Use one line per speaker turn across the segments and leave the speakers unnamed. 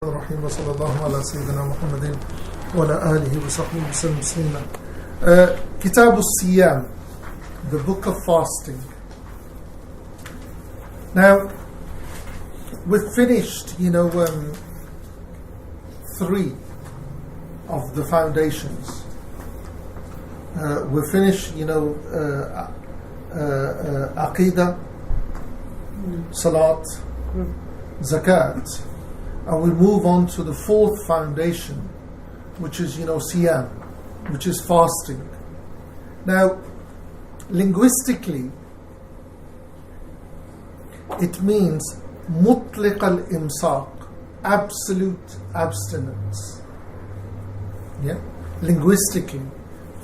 الرحيم وصلى الله على سيدنا محمد وعلى آله وصحبه وسلم تسليما. Kitab al-Siyam, the book of fasting. Now, we've finished, three of the foundations. We've finished, Aqidah, Salat, Zakat, and we move on to the fourth foundation, which is, Siyam, which is fasting. Now, linguistically, it means mutliq al-imsaq, absolute abstinence. Yeah? Linguistically,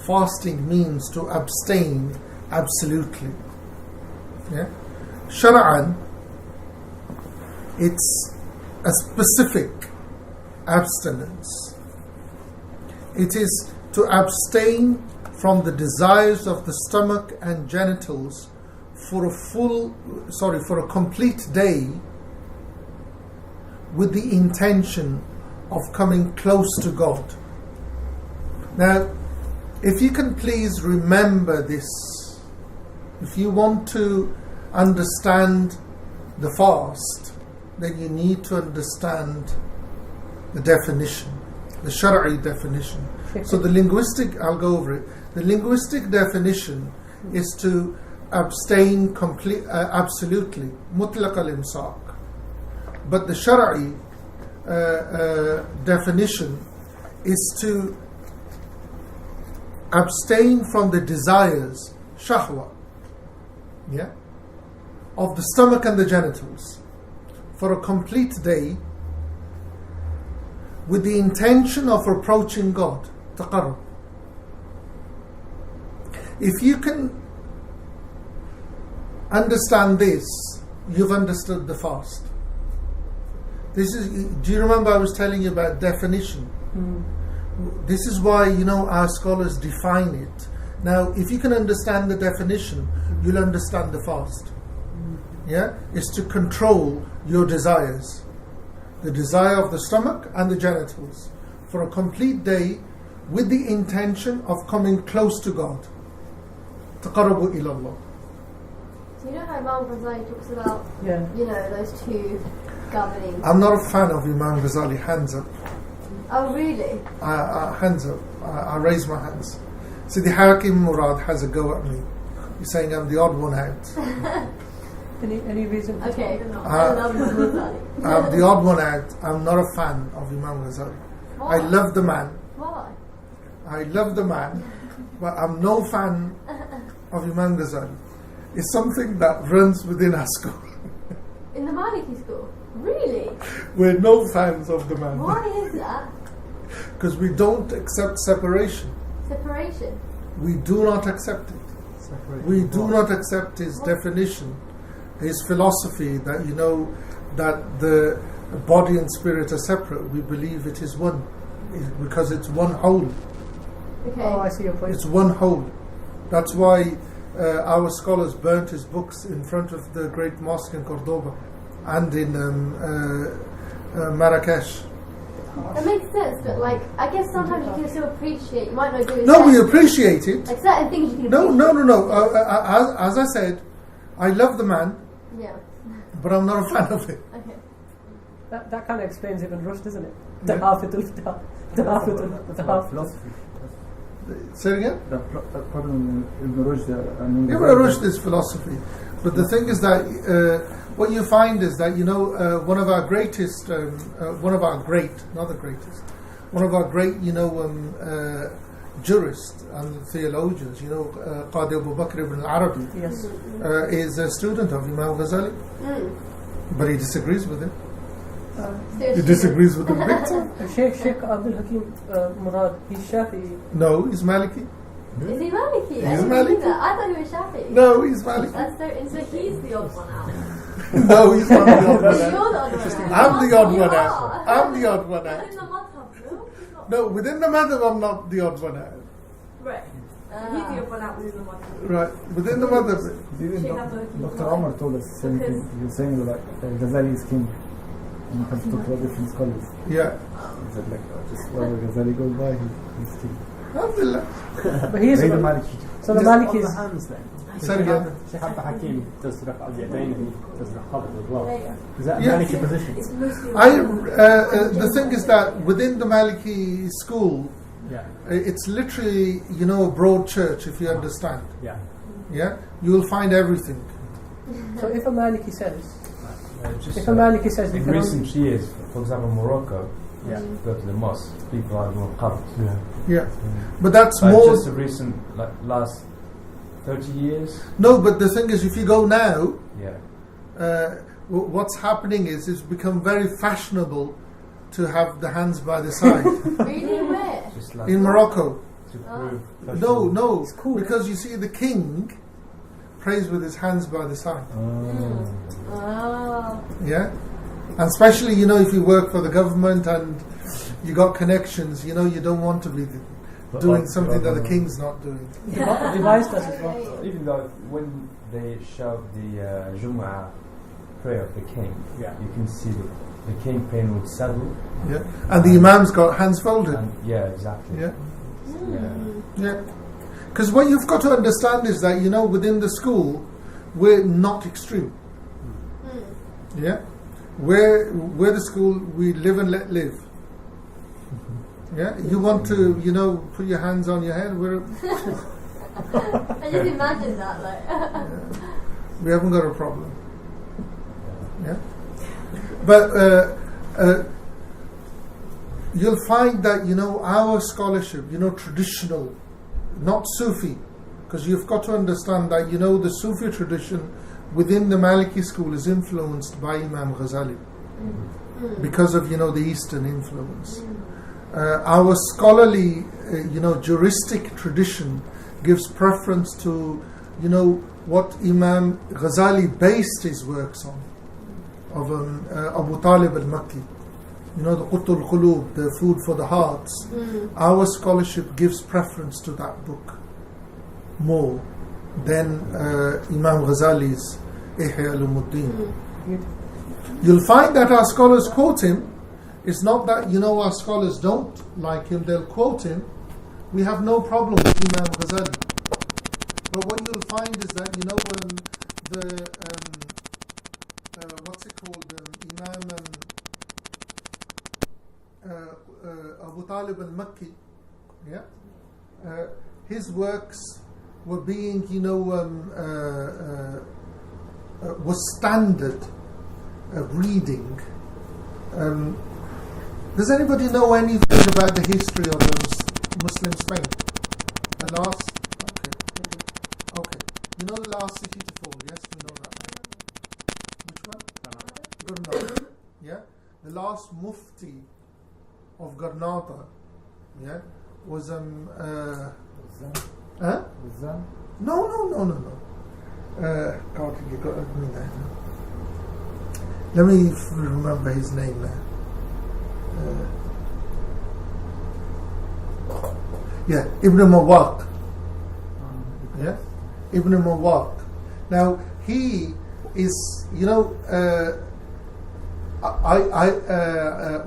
fasting means to abstain absolutely. Yeah? Shar'an, it's a specific abstinence. It is to abstain from the desires of the stomach and genitals for a complete day, with the intention of coming close to God. Now, if you can please remember this, if you want to understand the fast, then you need to understand the definition, the Shari'i definition. So the linguistic, I'll go over it. The linguistic definition is to abstain absolutely, mutlaq al-imsaq. But the Shari'i definition is to abstain from the desires, shahwa, of the stomach and the genitals for a complete day, with the intention of approaching God, taqarrub. If you can understand this, you've understood the fast. Do you remember I was telling you about definition? This is why, our scholars define it. Now, if you can understand the definition, you'll understand the fast. It's to control your desires, the desire of the stomach and the genitals, for a complete day, with the intention of coming close to God. Taqarrubu ila Allah.
So how Imam Ghazali talks about, those two governing.
I'm not a fan of Imam Ghazali. Hands up.
Oh, really?
Hands up. I raise my hands. See, the Hakim Murad has a go at me. He's saying I'm the odd one out.
Any reason?
Okay. I love Imam Ghazali.
I'm the odd one out. I'm not a fan of Imam Ghazali.
Why?
I love the man.
Why?
I love the man, but I'm no fan of Imam Ghazali. It's something that runs within our school.
In the Maliki school? Really?
We're no fans of the man.
Why is that?
Because we don't accept separation.
Separation?
We do not accept it. We do not accept his definition, his philosophy that that the body and spirit are separate. We believe it is one, because it's one whole.
Okay.
Oh, I see your point.
It's one whole. That's why our scholars burnt his books in front of the great mosque in Cordoba and in Marrakesh.
That makes sense, but I guess sometimes you can still appreciate. You might not do it.
No, we appreciate it.
Like certain things you can
No.
appreciate.
As I said, I love the man.
Yeah.
But I'm not a fan of it.
Okay.
That kind of explains Ibn Rushd, doesn't it?
Yeah.
Philosophy.
Say it again?
The problem Ibn Rushd.
Ibn Rushd is philosophy. But the thing is that what you find is that, one of our great, jurists and theologians, Qadi Abu Bakr ibn al-Arabi,
Yes.
is a student of Imam Ghazali. But he disagrees with him. He disagrees with him big time.
Sheikh Abdul Hakim Murad, he's Shafi'i.
No, he's Maliki.
Is he Maliki?
He's
I didn't
Maliki.
know that. I thought he was Shafi'i.
No, he's Maliki.
That's so interesting. He's the odd one out.
No, he's not the odd one
You're
out.
the odd one out.
I'm the odd
You
one
are.
out. I'm the odd one out.
Within the madhab, no? He's not.
No, within the madhab, I'm not the odd one out.
Right. He's the odd one out within the madhab.
Right, within the madhab.
Dr. Omar told us the same thing. He was saying that Ghazali is king. You have to try different scholars.
Yeah.
Is it like just wherever Ghazali goes by, he's still.
Alhamdulillah.
But he's
Read the Maliki.
so the
Just on the
Malikis.
hands then.
Say it again.
Sheikh Abdul Hakim does raf' al-yadayn and he does the qabd as well. Is that a
Yeah.
Maliki position?
It's mostly
The thing is that within the Maliki school,
Yeah.
it's literally, a broad church, if you understand.
Yeah.
Yeah? You will find everything.
So if a Maliki says,
Just,
if a Maliki says you
in
can
recent years, for example, Morocco,
Yeah.
go to the mosque, people are doing qabd.
Yeah. But that's
But
more...
just a recent, like last 30 years.
No, but the thing is, if you go now,
Yeah.
what's happening is it's become very fashionable to have the hands by the side.
really where?
Just like
In Morocco.
to prove.
No,
It's cool.
because you see the king prays with his hands by the side.
Oh.
Yeah? And especially, if you work for the government and you got connections, you don't want to be doing something that the king's not doing.
devised us as well.
Even though when they show the Jumu'ah prayer of the king,
Yeah.
you can see the king praying with saddle.
Yeah? And the imam's got hands folded.
And yeah, exactly.
Yeah?
Yeah.
Yeah. Because what you've got to understand is that, within the school, we're not extreme. Yeah? We're the school, we live and let live. Yeah? You want to, put your hands on your head,
I just imagine that, like.
we haven't got a problem. Yeah? But you'll find that, our scholarship, traditional, not Sufi, because you've got to understand that, the Sufi tradition within the Maliki school is influenced by Imam Ghazali because of, the Eastern influence. Our scholarly, juristic tradition gives preference to, what Imam Ghazali based his works on, of Abu Talib al-Makki. The Qutul Qulub, the food for the hearts. Our scholarship gives preference to that book more than Imam Ghazali's Ihya al-Umuddin. You'll find that our scholars quote him. It's not that, our scholars don't like him, they'll quote him. We have no problem with Imam Ghazali. But what you'll find is that, what's it called? Imam Abu Talib al-Makki, yeah? His works were being, was standard reading. Does anybody know anything about the history of Muslim Spain? The last, okay. The last city to fall? Yes, we know that. Which one? Granada. Yeah, the last mufti of Granada, yeah, was
Zan?
No. God, you got me there. Let me remember his name now. Ibn Mawaq. Yeah, Ibn Mawaq. Now he is,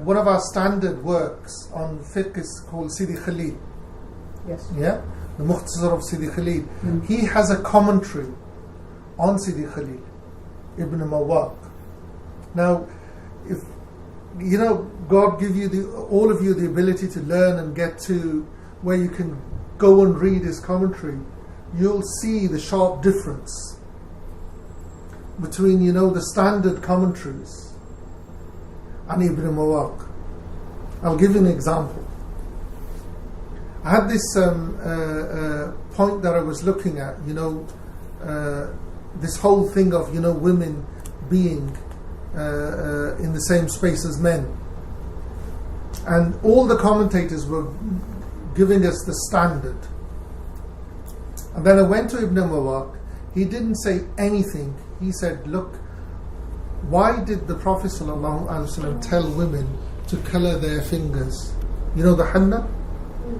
one of our standard works on fiqh is called Sidi Khalid.
Yes.
Yeah, the Mukhtasar of Sidi Khalid. He has a commentary on Sidi Khalid, Ibn Mawaq. Now, if God give you all of you the ability to learn and get to where you can go and read his commentary, you'll see the sharp difference between the standard commentaries and Ibn Mawaq. I'll give you an example. I had this point that I was looking at, this whole thing of women being in the same space as men, and all the commentators were giving us the standard. And then I went to Ibn Mawaq. He didn't say anything. He said, look, why did the Prophet ﷺ tell women to colour their fingers? The henna?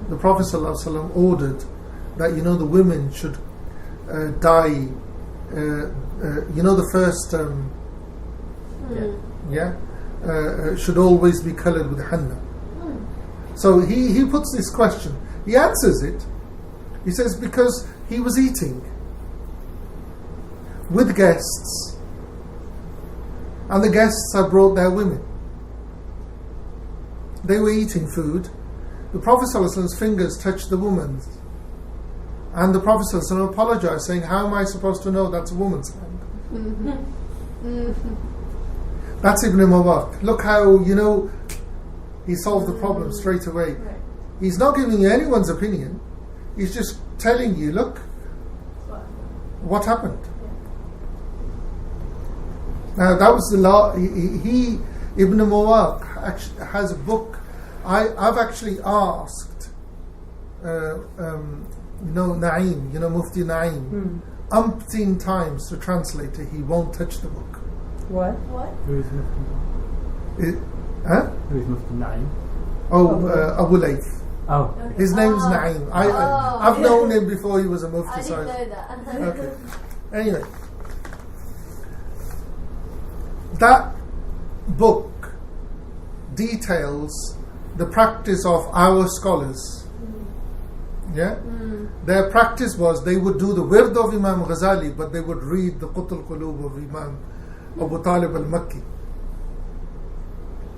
The Prophet ﷺ ordered that the women should dye the first should always be coloured with henna. So he puts this question. He answers it. He says because he was eating with guests, and the guests had brought their women. They were eating food. The Prophet ﷺ's fingers touched the woman's, and the Prophet ﷺ apologized, saying, "How am I supposed to know that's a woman's hand?" That's Ibn Mubarak. Look how, he solved the problem straight away. He's not giving you anyone's opinion. He's just telling you, look, what happened. Now that was the law. He Ibn Mubarak actually has a book. I've actually asked, Naeem, Mufti Naeem, umpteen times to translate it. He won't touch the book.
What?
Who is Mufti? Who is Mufti Naeem?
Abu Layth.
Oh.
His name's Naeem. I've known him before he was a Mufti.
I didn't know that.
Okay. Anyway, that book details the practice of our scholars. Yeah? Their practice was they would do the wird of Imam Ghazali, but they would read the Qut al-Qulub of Imam Abu Talib al-Makki.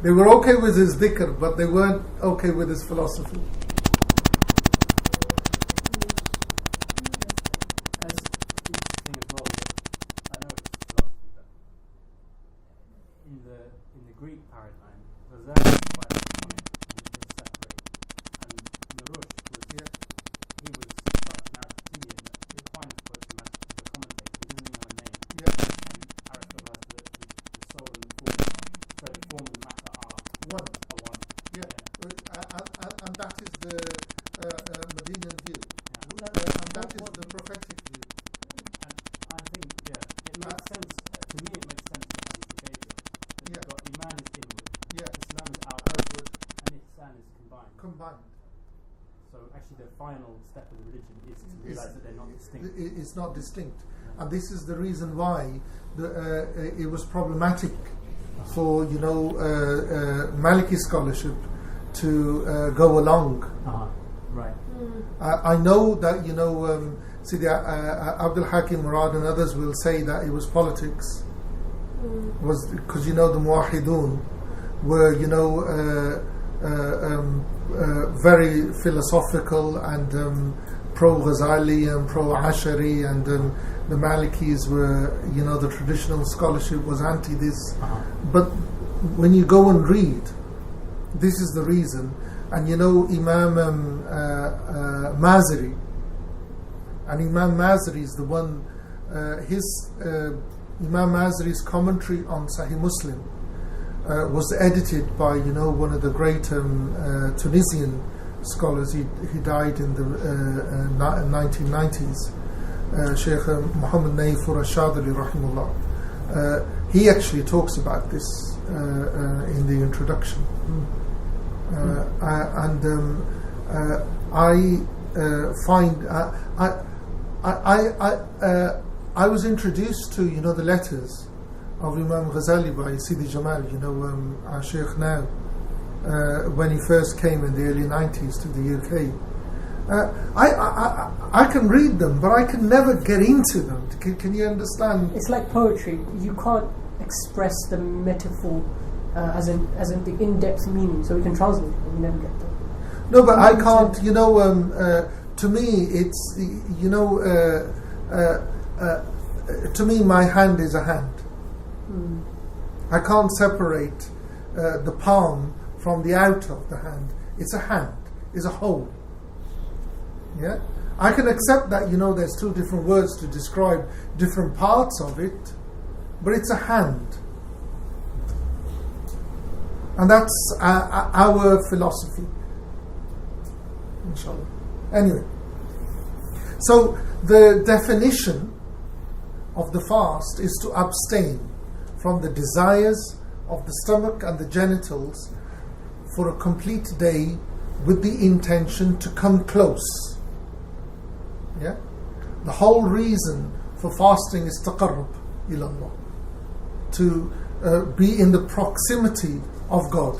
They were okay with his dhikr, but they weren't okay with his philosophy.
As interesting as well, I know it's philosophy, but in the Greek paradigm, Ghazali was quite iconic, he was separate, and Narush was he was such an Aristotelian that Aquinas quotes him as the commentator. He doesn't even have a name. And Aristotle has the soul and the form. So the form and matter are one.
And that is the Medinian view. And that is the prophetic view.
And I think, it makes sense. To me, it makes sense as a behavior. You've got Iman is inward, Islam is outward, and Ihsan is combined. So actually, the final step of the religion is to realize that they're not distinct.
It's not distinct, and this is the reason why it was problematic for Maliki scholarship to go along.
Right.
I know that Sidi Abdul Hakim Murad and others will say that it was politics. Was because the Muwahidun were very philosophical and pro Ghazali and pro Ashari, and the Malikis were the traditional scholarship was anti this. But when you go and read, this is the reason. And Imam Mazari, and Imam Mazari is the one, Imam Mazari's commentary on Sahih Muslim was edited by one of the great Tunisian scholars. He died in the 1990s, Sheikh Muhammad Naifur al-Shadili rahimahullah. He actually talks about this in the introduction. I was introduced to the letters of Imam Ghazali by Sidi Jamal, our Sheikh now, when he first came in the early 90s to the UK. I can read them, but I can never get into them. Can you understand?
It's like poetry. You can't express the metaphor as in the in-depth meaning, so we can translate it, but we never get there.
No, but I can't. To me, it's to me, my hand is a hand. I can't separate the palm from the out of the hand. It's a hand. It's a whole. Yeah, I can accept that. There's two different words to describe different parts of it, but it's a hand. And that's our philosophy, inshallah. Anyway, so the definition of the fast is to abstain from the desires of the stomach and the genitals for a complete day with the intention to come close. Yeah? The whole reason for fasting is taqarrub ila Allah, to be in the proximity of God.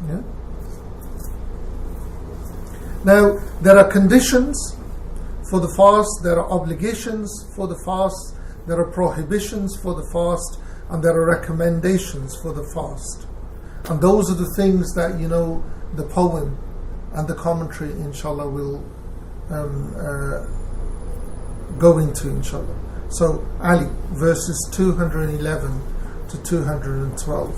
Yeah? Now, there are conditions for the fast, there are obligations for the fast, there are prohibitions for the fast, and there are recommendations for the fast. And those are the things that, the poem and the commentary, inshallah, will go into, inshallah. So, Ali, verses 211 to 212.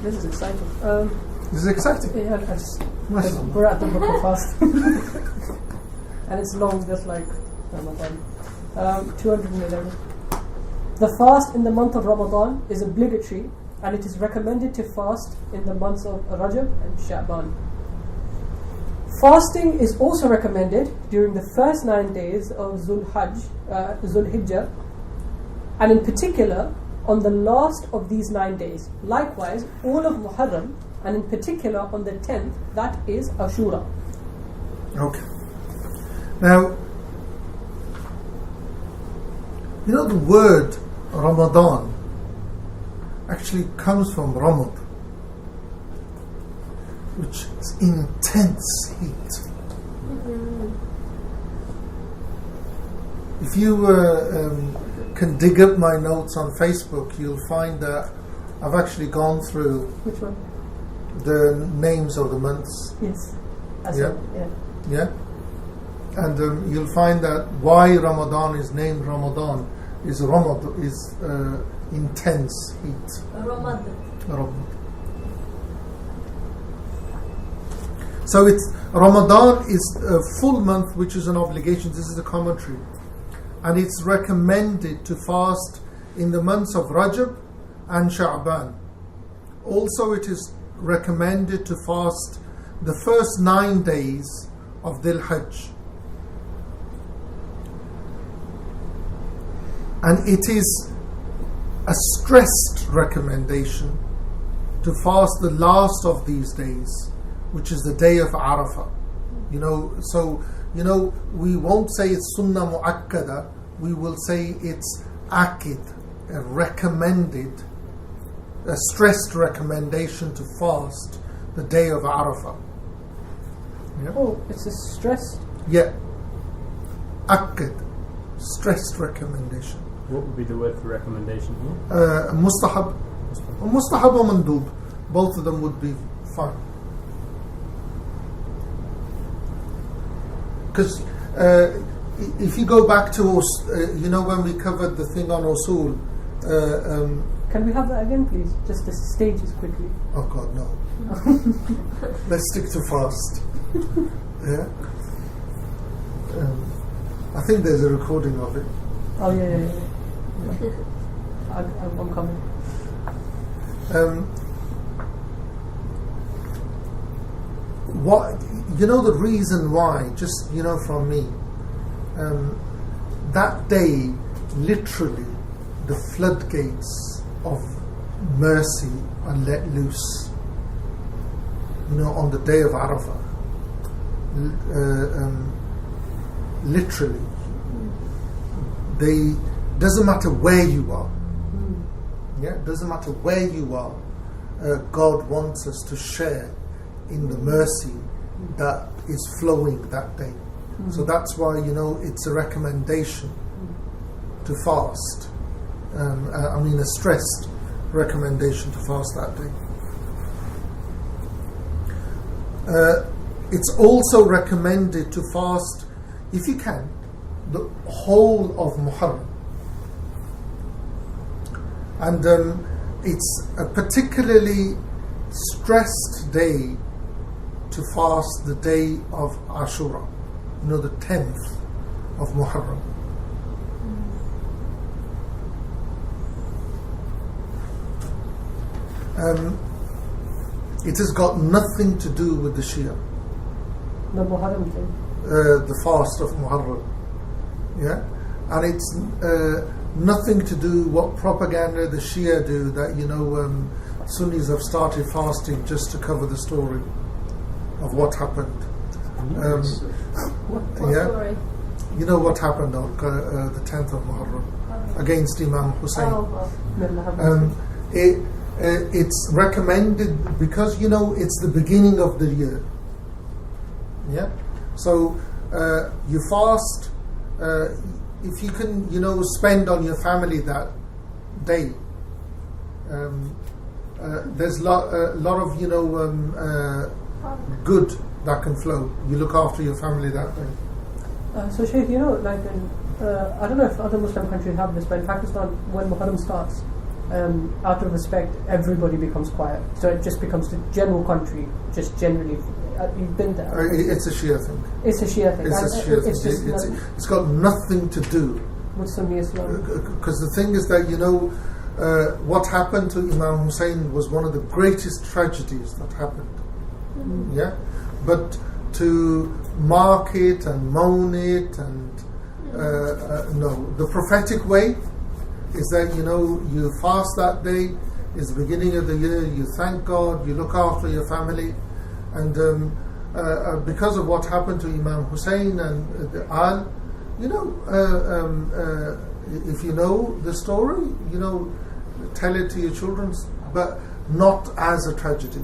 This is exciting.
This is exciting.
Yeah, we're at the book of fast. And it's long, just like Ramadan. 211. The fast in the month of Ramadan is obligatory, and it is recommended to fast in the months of Rajab and Sha'ban. Fasting is also recommended during the first 9 days of Zulhijjah, and in particular on the last of these 9 days. Likewise, all of Muharram, and in particular on the 10th, that is Ashura.
Okay. Now, the word Ramadan actually comes from Ramad, which is intense heat. If you can dig up my notes on Facebook, you'll find that I've actually gone through
Which one?
the names of the months.
Yes.
Yeah? And you'll find that why Ramadan is named Ramadan is intense heat.
Ramadan.
So Ramadan is a full month, which is an obligation. This is the commentary, and it's recommended to fast in the months of Rajab and Sha'ban. Also, it is recommended to fast the first 9 days of Dhul Hajj. And it is a stressed recommendation to fast the last of these days, which is the day of Arafah. We won't say it's Sunnah Mu'akkada, we will say it's Akid, a stressed recommendation to fast the day of Arafah. Yeah?
Oh, it's a stressed?
Yeah. Akid, stressed recommendation.
What would be the word for recommendation here?
Mustahab or mandub, both of them would be fine. Because if you go back to when we covered the thing on usul,
can we have that again, please? Just the stages quickly.
Oh God, no. Let's stick to fast. Yeah. I think there's a recording of it.
Oh yeah. I'm coming.
What the reason why? Just from me. That day, literally, the floodgates of mercy are let loose. On the day of Arafah. Literally, doesn't matter where you are. Yeah, doesn't matter where you are. God wants us to share in the mercy that is flowing that day. So that's why it's a recommendation to fast. A stressed recommendation to fast that day. It's also recommended to fast, if you can, the whole of Muharram. And it's a particularly stressed day to fast the day of Ashura, the 10th of Muharram. It has got nothing to do with the Shia.
The Muharram thing.
The fast of Muharram. Yeah? And it's nothing to do what propaganda the Shia do, that Sunnis have started fasting just to cover the story of what happened.
What
yeah?
story?
You know what happened on the 10th of Muharram? against Imam Hussein.
Oh, well.
It's recommended because it's the beginning of the year. Yeah, so you fast if you can, spend on your family that day. There's a lot of good that can flow. You look after your family that day.
So Shaykh, like in, I don't know if other Muslim countries have this, but in Pakistan, when Muharram starts, out of respect, everybody becomes quiet. So it just becomes the general country, just generally. You've been there.
It's a Shia thing.
It's a Shia thing.
It's got nothing to do
with Sunni Islam.
Because the thing is that what happened to Imam Hussein was one of the greatest tragedies that happened. Mm-hmm. Yeah, but to mark it and moan it and no, the prophetic way is that you fast that day. It's the beginning of the year. You thank God. You look after your family. And because of what happened to Imam Hussein and Al, if you know the story, tell it to your children, but not as a tragedy.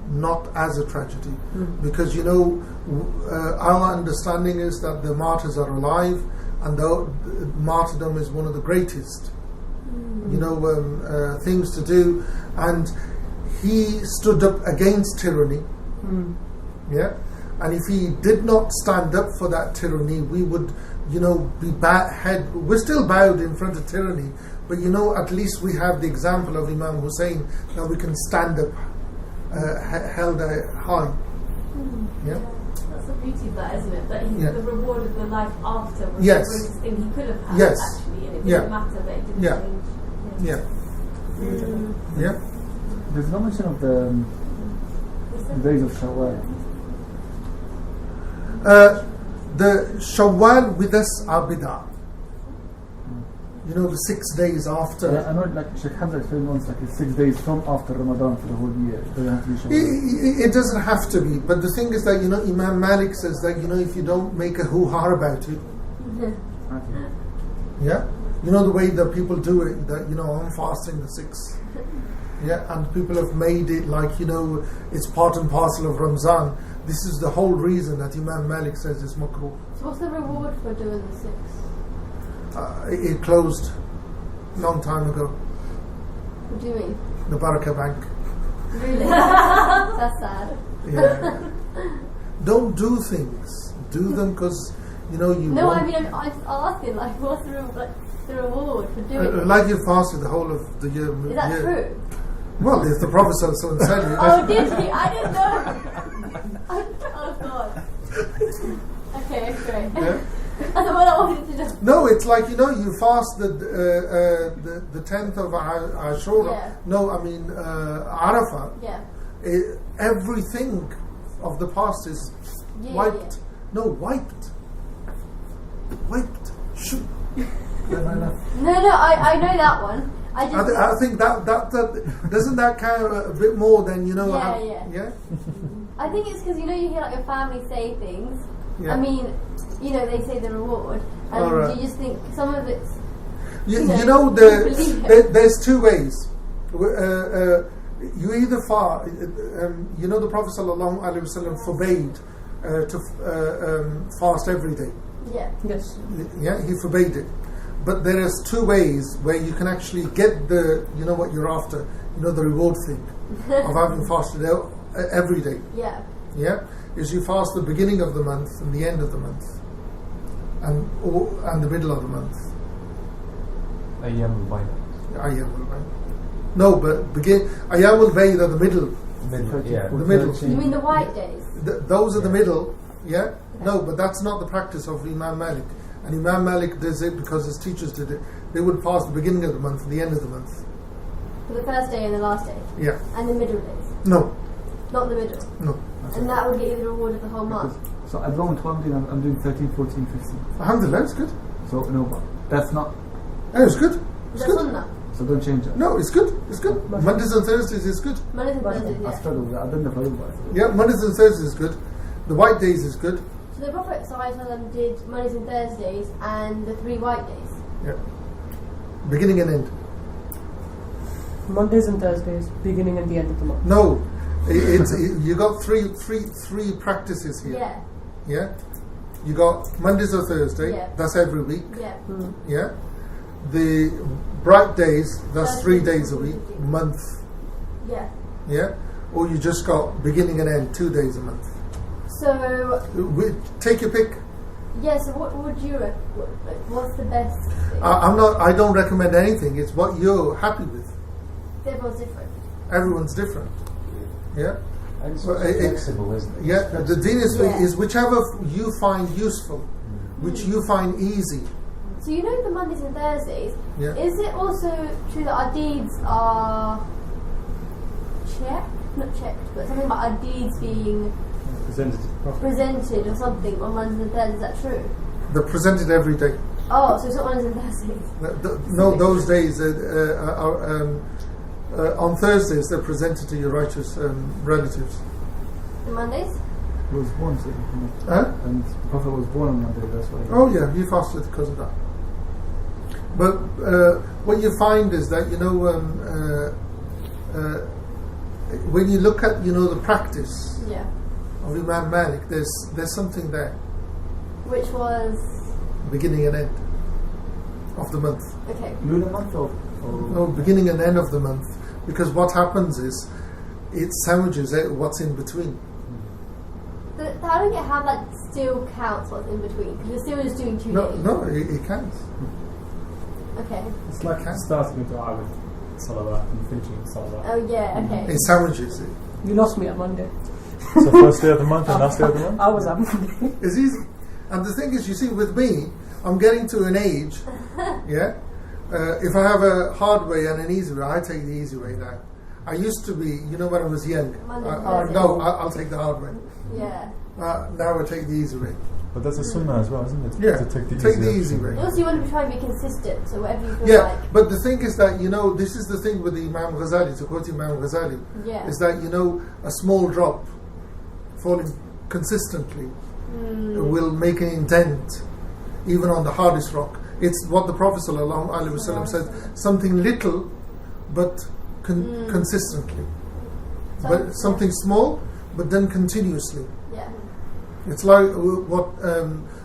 Not as a tragedy. Because, our understanding is that the martyrs are alive, and the martyrdom is one of the greatest, things to do. And he stood up against tyranny. Yeah, and if he did not stand up for that tyranny, we would, be we're still bowed in front of tyranny, but at least we have the example of Imam Hussein that we can stand up, held high. Yeah.
That's the beauty of that, isn't it? That the reward of the life after was the greatest thing he could have had, actually, and it didn't matter that it didn't change.
Yeah.
There's no mention of the days of Shawwal.
The Shawwal with us are bid'ah. The 6 days after.
Yeah, I know, like Sheikh Hamza explained once, like it's 6 days from after Ramadan for the whole year. It doesn't have to be Shawwal.
It doesn't have to be, but the thing is that Imam Malik says that if you don't make a hoo-ha about it, yeah, the way that people do it, that I'm fasting the 6th. Yeah, and people have made it like, it's part and parcel of Ramzan. This is the whole reason that Imam Malik says it's makruh.
So what's the reward for doing the 6th?
It closed a long time ago.
What do you mean?
The Barakah Bank.
Really? That's sad.
Yeah. Don't do things. Do them because, you
No,
want...
I mean, I'm asking, what's the reward for doing it?
Like you fasted the whole of the year.
Is that true?
Well, if the Prophet said it.
Oh, did he? I didn't know. Oh, God. Okay, great.
Yeah?
That's what I wanted to know.
No, it's like, you fast the 10th of Ashura.
Yeah.
No, I mean, Arafah.
Yeah.
Everything of the past is wiped.
Yeah.
No, wiped. Shoot.
No, I know that one. I
think that doesn't that count a bit more than
Yeah. I think it's because you hear your family say things.
Yeah.
I mean, they say the reward, and you just think some of it's.
There's 2 ways. You either the Prophet ﷺ forbade to fast every day.
Yeah.
Yes.
Yeah, he forbade it. But there is 2 ways where you can actually get the, what you're after, the reward thing of having fasted every day.
Yeah.
Yeah, is you fast the beginning of the month and the end of the month, and the middle of the month.
Ayyam al-Bayt.
No, but Ayyam al-Bayt are the middle.
Yeah.
The middle.
You mean the white days?
Those are the middle. Yeah. Okay. No, but that's not the practice of Imam Malik. And Imam Malik does it because his teachers did it. They would fast the beginning of the month and the end of the month.
For the first day and the last day?
Yeah.
And the middle days?
No.
Not the middle?
No.
And that would get you the reward of the whole month?
So at the moment, I'm doing 13, 14, 15.
Alhamdulillah, it's good.
So, that's not...
It's good. It's good.
Sunnah?
So don't change it.
No, it's good. It's good. Mondays and Thursdays is good.
Mondays and Thursdays,
I struggle with that. I've done the Farooq.
Yeah, Mondays and Thursdays is good. The white days is good.
So the Prophet ﷺ did Mondays and Thursdays and the 3 white days?
Yeah. Beginning and end.
Mondays and Thursdays, beginning and the end of the month.
No, you got three practices here.
Yeah.
Yeah. You got Mondays or Thursday.
Yeah.
That's every week.
Yeah.
Yeah. The bright days. That's 3 days a week. Month.
Yeah.
Yeah. Or you just got beginning and end 2 days a month.
So.
Take your pick.
Yeah. So what would you? What's the best?
I don't recommend anything. It's what you're happy with.
Everyone's different.
Everyone's different. Yeah.
And it's flexible, isn't it?
Yeah. The deen is whichever you find useful, which you find easy.
So you know the Mondays and Thursdays.
Yeah.
Is it also true that our deeds are not checked, but something about our deeds being presented or something on Mondays and Thursdays? Is that true?
They're presented every day.
Oh, so it's not Mondays and Thursdays.
No, those days on Thursdays they're presented to your righteous relatives.
And Mondays?
He was born, so and the Prophet was born on Monday, that's why.
Oh yeah, he fasted because of that. But what you find is that when you look at the practice of Imam Malik, there's something there.
Which was
beginning and end of the month.
Okay.
Lunar month or
no, beginning and end of the month, because what happens is it sandwiches what's in between.
But I don't get how that still counts what's in between, because you're still just doing 2 days.
No, it counts.
Okay.
It's like starting with dua with salawat and finishing with salawat.
Oh yeah, okay.
It sandwiches it.
You lost me at Monday.
So first day of the month and last day of the month?
I was at Monday.
It's easy. And the thing is, you see, with me, I'm getting to an age, yeah? If I have a hard way and an easy way, I take the easy way now. I used to be, when I was young, I'll take the hard way.
Yeah.
Now I take the easy way.
But that's a sunnah as well, isn't it?
Yeah,
to take
the easy way.
Also, you want to try and be consistent, so whatever you feel like.
But the thing is that, this is the thing with the Imam Ghazali, to quote Imam Ghazali, is that, a small drop falling consistently will make an indent even on the hardest rock. It's what the Prophet ﷺ said, something little but consistently. But something small but then continuously.
Yeah.
It's like what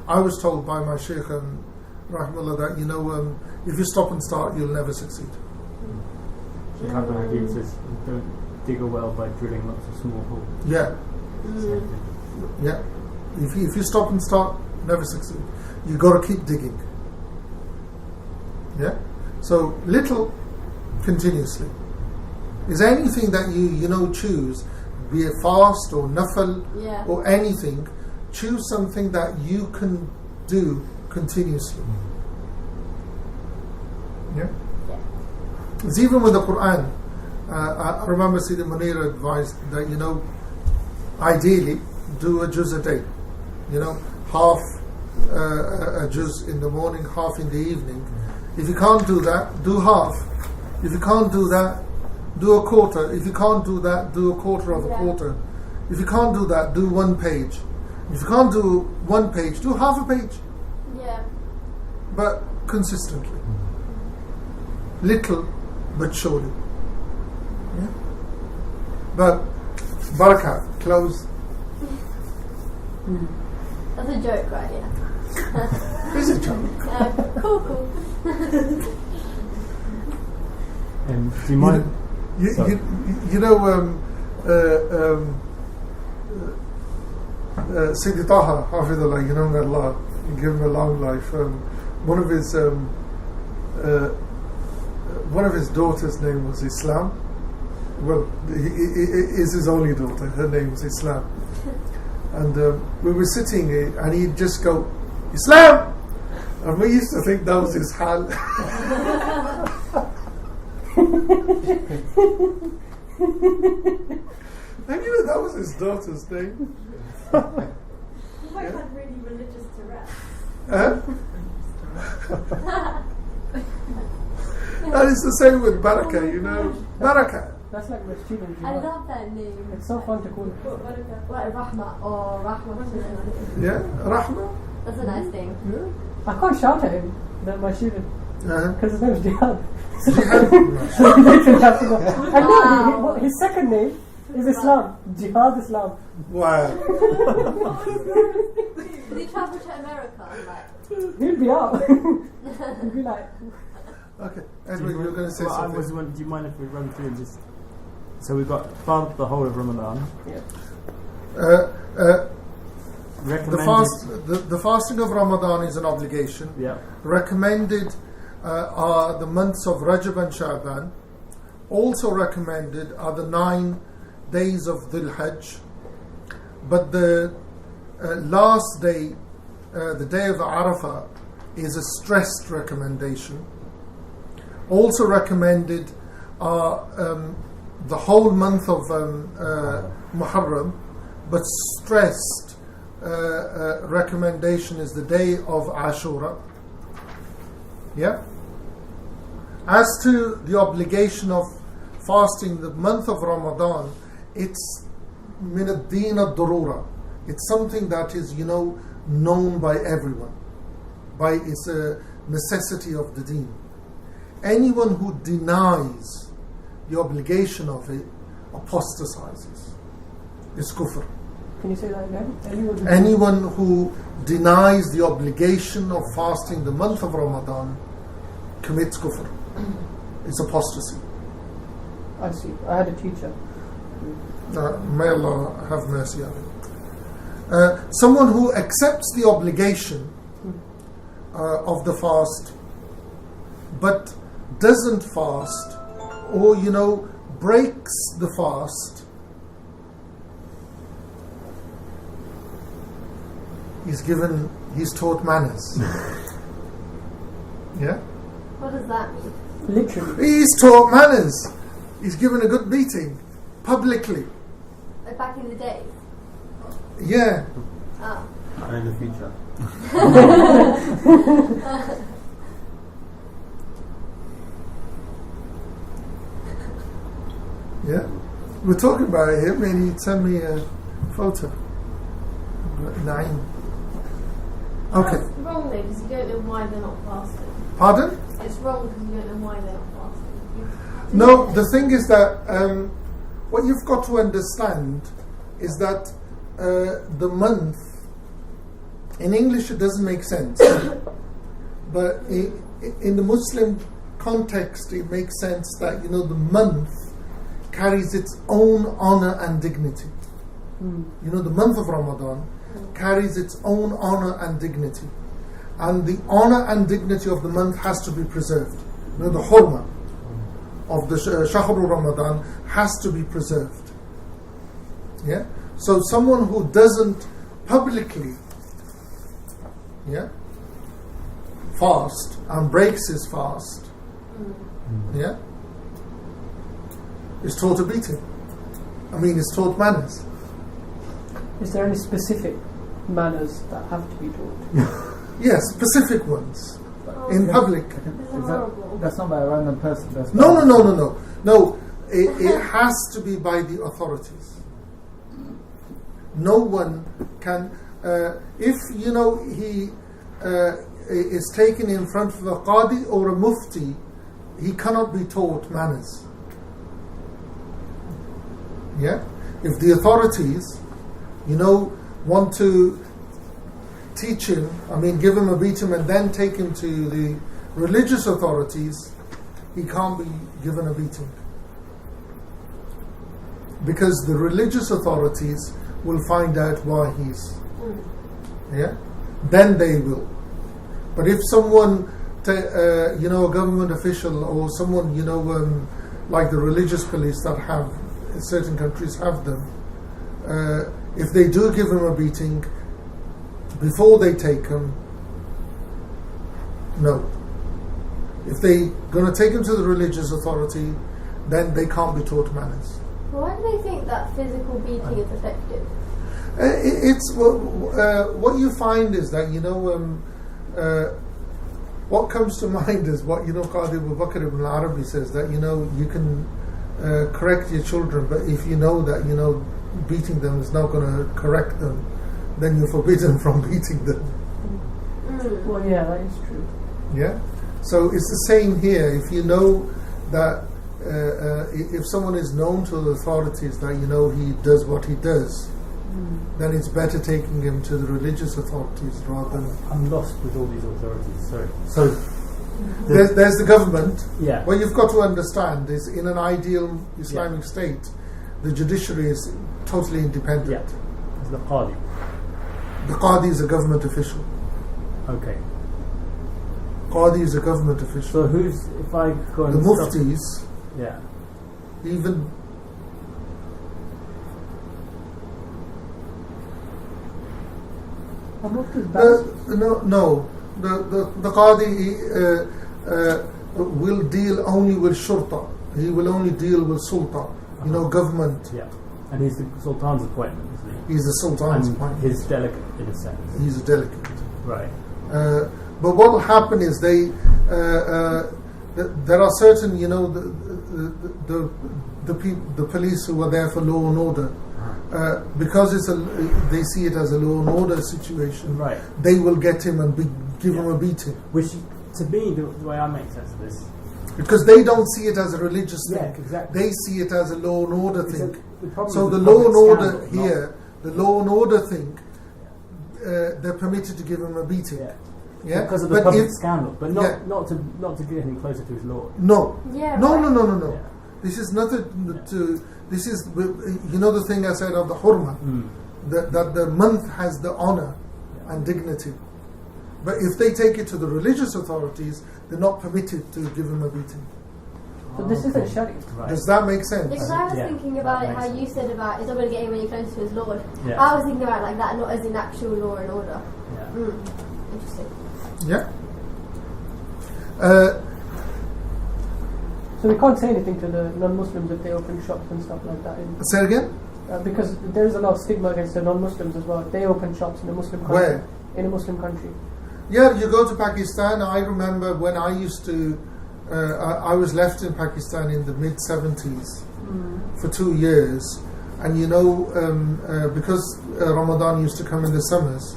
I was told by my Shaykh Rahimullah, that if you stop and start, you'll never succeed.
So Iqbal Hakim says, don't dig a well by drilling lots of small holes.
Yeah. Yeah. If you stop and start, never succeed. You got to keep digging. Yeah. So little, continuously. Is there anything that you choose, be it fast or nafal or anything? Choose something that you can do continuously. Yeah. It's even with the Quran. I remember Sidi Munir advised that ideally do a juz a day. Half a juz in the morning, half in the evening. If you can't do that, do half. If you can't do that, do a quarter. If you can't do that, do a quarter of a quarter. If you can't do that, do 1 page. If you can't do 1 page, do half a page.
Yeah.
But consistently. Little but surely. Yeah? But barakah, close.
That's a joke, right? Yeah.
It's a joke.
Cool.
And do you mind?
Sayyidi Taha, Hafidullah, may Allah give him a long life. One of his daughters' name was Islam. Well, is his only daughter. Her name was Islam. And we were sitting and he'd just go, Islam! And we used to think that was his hal. And that was his daughter's name.
You might have really religious Tourette's.
And it's the same with barakah, barakah.
That's like my student.
I love that name.
It's so fun to call it.
Like Rahma or Rahma.
Yeah, Rahma.
That's a nice thing.
Yeah.
I can't shout at him. That my student. Because his name is Jihad.
Jihad.
So he literally has to go. And no, his second name is Islam. Jihad Islam.
Wow.
Did he travel to America?
He'll be out. He'll be like.
Okay, Edward, you were going to say
well,
something.
do you mind if we run through and just... So we've got the whole of Ramadan.
Yeah.
The fasting of Ramadan is an obligation.
Yeah.
Recommended are the months of Rajab and Sha'ban. Also recommended are the 9 days of Dhul Hajj. But the last day, the day of Arafah, is a stressed recommendation. Also recommended are the whole month of Muharram, but stressed recommendation is the day of Ashura. Yeah. As to the obligation of fasting the month of Ramadan, it's min ad-din ad-darura. It's something that is, known by everyone. It's a necessity of the deen. Anyone who denies the obligation of it apostatizes. It's kufr.
Can you say that again?
Anyone who denies the obligation of fasting the month of Ramadan commits kufr. It's apostasy.
I see. I had a teacher.
May Allah have mercy on him. Someone who accepts the obligation of the fast but doesn't fast, or breaks the fast, he's taught manners. Yeah?
What does that mean?
Literally.
He's taught manners. He's given a good beating publicly.
Like back in the day?
Yeah.
Oh.
And in the future.
Yeah. We're talking about him and he'd send me a photo. 9. Okay.
It's wrong though, because you don't know why they're not fasting.
Pardon?
It's wrong because you don't know why they're not fasting.
No, the thing is that what you've got to understand is that the month, in English it doesn't make sense, but in the Muslim context it makes sense that the month carries its own honor and dignity. The month of Ramadan carries its own honor and dignity, and the honor and dignity of the month has to be preserved. The hurma of the Shahrul Ramadan has to be preserved. Yeah. So someone who doesn't publicly fast and breaks his fast, is taught a beating. Is taught manners.
Is there any specific manners that have to be taught?
Yes, specific ones. In public.
That's not by a random person.
No. It has to be by the authorities. No one can. If he is taken in front of a qadi or a mufti, he cannot be taught manners. Yeah. If the authorities, want to teach him, give him a beating and then take him to the religious authorities, he can't be given a beating. Because the religious authorities will find out why he's... Then they will. But if someone, a government official or someone, like the religious police that have, certain countries have them, if they do give him a beating, before they take him, no. If they're going to take him to the religious authority, then they can't be taught manners.
Why do they think that physical beating is effective?
It's what you find is that what comes to mind is what Qadi Abu Bakr ibn al-Arabi says, that you can correct your children, but if you know that beating them is not going to correct them, then you're forbidden from beating them.
Well, yeah, that is true.
Yeah. So it's the same here. If you know that if someone is known to the authorities that you know he does what he does, then it's better taking him to the religious authorities rather than...
I'm lost with all these authorities, sorry.
So there's the government.
Yeah.
What you've got to understand is in an ideal Islamic state, the judiciary is totally independent.
Yeah. It's the Qadi.
The Qadi is a government official.
Okay.
Qadi is a government official.
So who's, if I go and...
The muftis,
yeah.
even... No. The Qadi will deal only with shurta. He will only deal with sultan. You know, government.
Yeah. And he's the Sultan's appointment, isn't he?
He's the Sultan's appointment.
His delegate, in a sense.
He's a delegate.
Right.
But what will happen is there are certain, you know, the police who are there for law and order. Because they see it as a law and order situation,
right.
They will get him and give him a beating.
Which, to me, the way I make sense of this,
because they don't see it as a religious thing.
Yeah, exactly.
They see it as a law and order thing. So
the
law and order here, the law and order thing, they're permitted to give him a beating.
Yeah. Because of the public scandal, but not to get any closer to his Lord.
No.
Yeah.
No.
Yeah.
This is nothing to. This is, you know, the thing I said of the hurma, that the month has the honor and dignity. But if they take it to the religious authorities, they're not permitted to give him a beating.
But this isn't Sharia.
Right. Does that make sense?
Because I was thinking about it, how you said about it's not going to get him any closer to his Lord. Yeah. I was thinking about it like that, not as in actual law and order. Yeah. Interesting.
Yeah.
So we can't say anything to the non-Muslims if they open shops and stuff like that.
Say again?
Because there is a lot of stigma against the non-Muslims as well. If they open shops in a Muslim country.
Where?
In a Muslim country.
Yeah, you go to Pakistan. I remember when I used to... I was left in Pakistan in the mid-70s for 2 years. And you know, because Ramadan used to come in the summers,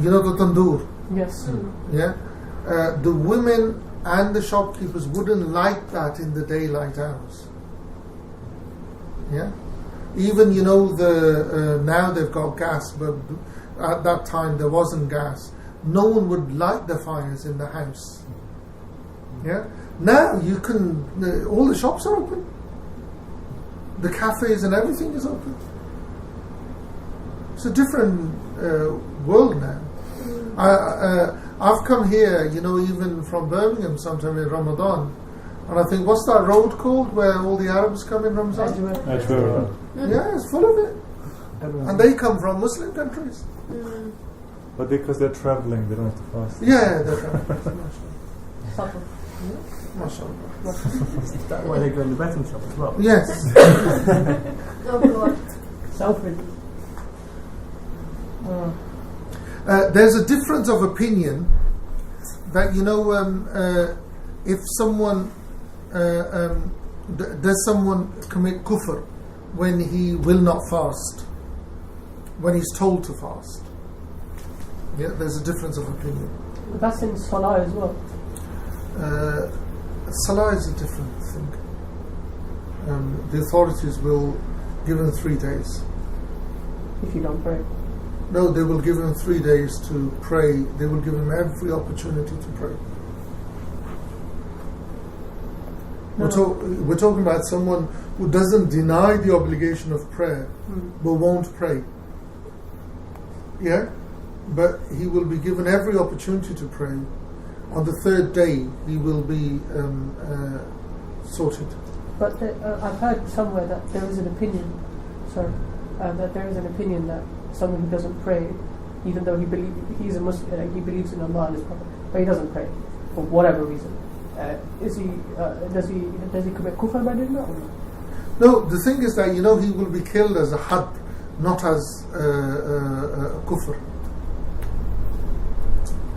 you know the tandoor?
Yes.
Yeah? The women and the shopkeepers wouldn't like that in the daylight hours. Yeah? Even, you know, now they've got gas, but at that time there wasn't gas. No one would light the fires in the house. Yeah? Now you can, all the shops are open. The cafes and everything is open. It's a different world now. I've come here, you know, even from Birmingham sometime in Ramadan, and I think, what's that road called where all the Arabs come in Ramadan?
Edgware.
Yeah, it's full of it. And they come from Muslim countries.
But because they're travelling, they don't have to fast.
Yeah, they're travelling.
Is that why they go in the betting shop as well?
Yes.
Oh God.
Self-reliant.
There's a difference of opinion that, you know, if someone does someone commit kufr when he will not fast, when he's told to fast. Yeah, there's a difference of opinion.
But that's in Salah as well.
Salah is a different thing. The authorities will give him 3 days.
If you don't pray.
No, they will give him 3 days to pray. They will give him every opportunity to pray. We're talking about someone who doesn't deny the obligation of prayer, but won't pray. Yeah? But he will be given every opportunity to pray. On the 3rd day, he will be sorted.
But I've heard somewhere that there is an opinion, that there is an opinion that someone who doesn't pray, even though he's a Muslim, he believes in Allah and His Prophet, but he doesn't pray for whatever reason. Does he commit kufr by doing that? Or not?
No, the thing is that, you know, he will be killed as a had, not as a kufr.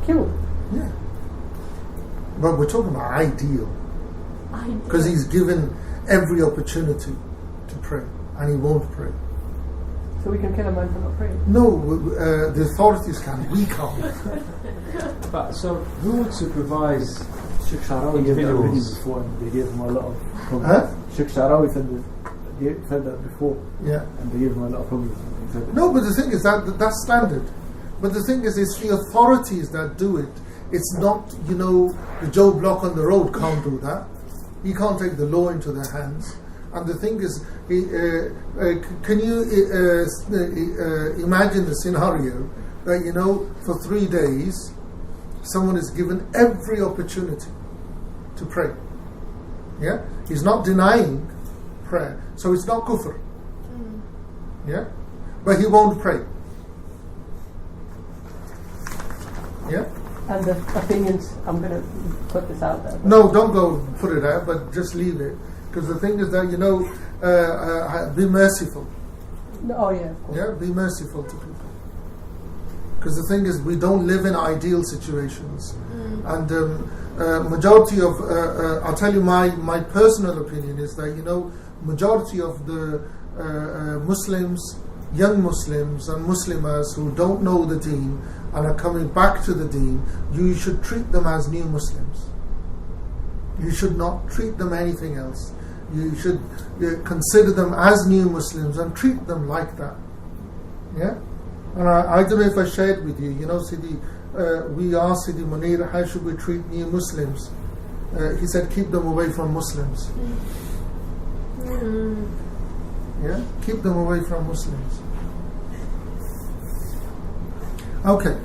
Killed?
Yeah. But we're talking about ideal. Because he's given every opportunity to pray, and he won't pray.
So we can kill a man for not praying?
No, the authorities can. We can't.
But so, who would supervise
Sheikh Sharawi gave that video
individuals?
before, and they gave him a lot of
Huh?
problems. Sheikh Sharawi said that before,
Yeah.
and they gave him a lot of problems. He said it.
No, but the thing is that's standard. But the thing is, it's the authorities that do it. It's not, the Joe Block on the road can't do that. He can't take the law into their hands. And the thing is, can you imagine the scenario that, for 3 days, someone is given every opportunity to pray. Yeah? He's not denying prayer. So it's not kufr. Yeah? But he won't pray. Yeah?
And the opinions, I'm going to put this out there.
No, don't go put it out, but just leave it. Because the thing is that, be merciful.
No, oh, yeah, of course.
Yeah, be merciful to people. Because the thing is, we don't live in ideal situations. And majority of, I'll tell you my personal opinion is that, majority of the Muslims, young Muslims and Muslimas who don't know the deen and are coming back to the deen, you should treat them as new Muslims. You should not treat them anything else. You should consider them as new Muslims and treat them like that. Yeah? And I don't know if I shared with you, Sidi, we asked Sidi Munir, how should we treat new Muslims? He said, keep them away from Muslims. Yeah? Keep them away from Muslims. Okay.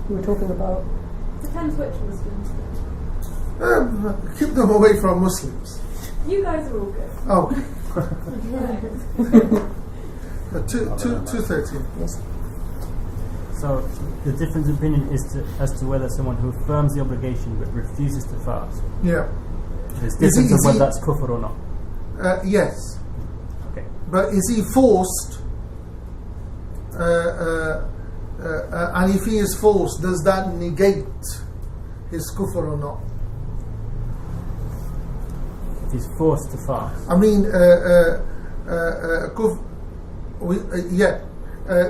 We were talking about...
Depends which Muslims.
Keep them away from Muslims.
You guys are all good.
Oh.
Right.
2:13.
Yes.
So the difference in opinion is as to whether someone who affirms the obligation but refuses to fast.
Yeah.
There's difference of whether that's kufr or not.
Yes.
Okay.
But is he forced? And if he is forced, does that negate his kufr or not?
If he's forced to fast.
I mean,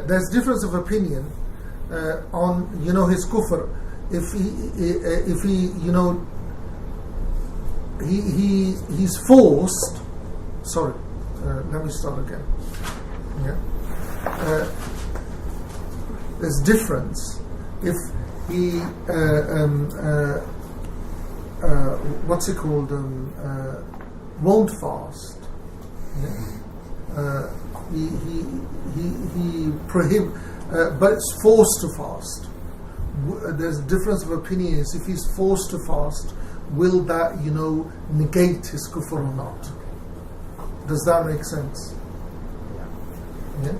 there's difference of opinion on his kufr. If he's forced. Sorry, let me start again. Yeah. There's difference if he what's it called won't fast. Yeah? He prohibit, but it's forced to fast. There's a difference of opinion. Is if he's forced to fast, will that negate his kufr or not? Does that make sense? Yeah.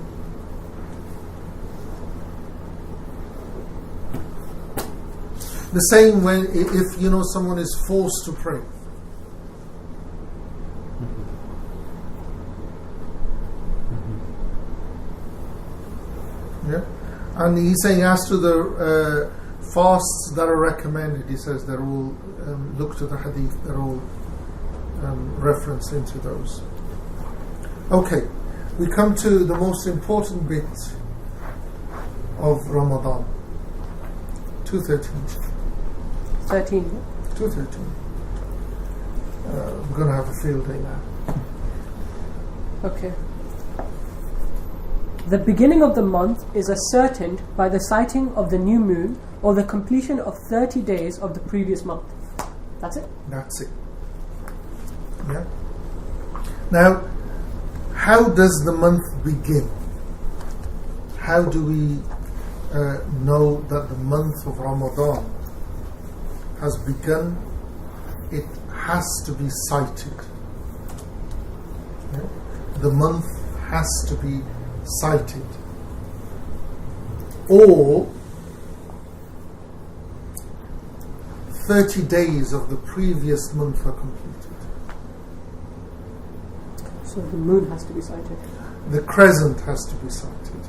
The same way if someone is forced to pray. Yeah, and he's saying as to the fasts that are recommended, he says they're all look to the hadith. They're all referenced into those. Okay, we come to the most important bit of Ramadan. 2:13.
13.
2:13. We're going to have a field day now.
Okay. The beginning of the month is ascertained by the sighting of the new moon or the completion of 30 days of the previous month. That's it?
That's it. Yeah. Now, how does the month begin? How do we know that the month of Ramadan has begun? It has to be sighted. Yeah? The month has to be sighted, or 30 days of the previous month are completed.
So the moon has to be sighted.
The crescent has to be sighted.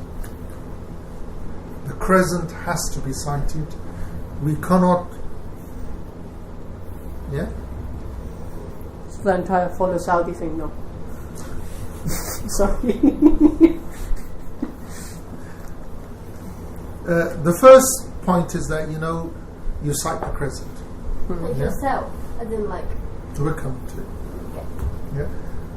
The crescent has to be sighted. We cannot. Yeah.
the entire follow Saudi thing, no. Sorry.
The first point is that you cite the crescent.
Like yourself, as in like.
We're coming to it. Yeah.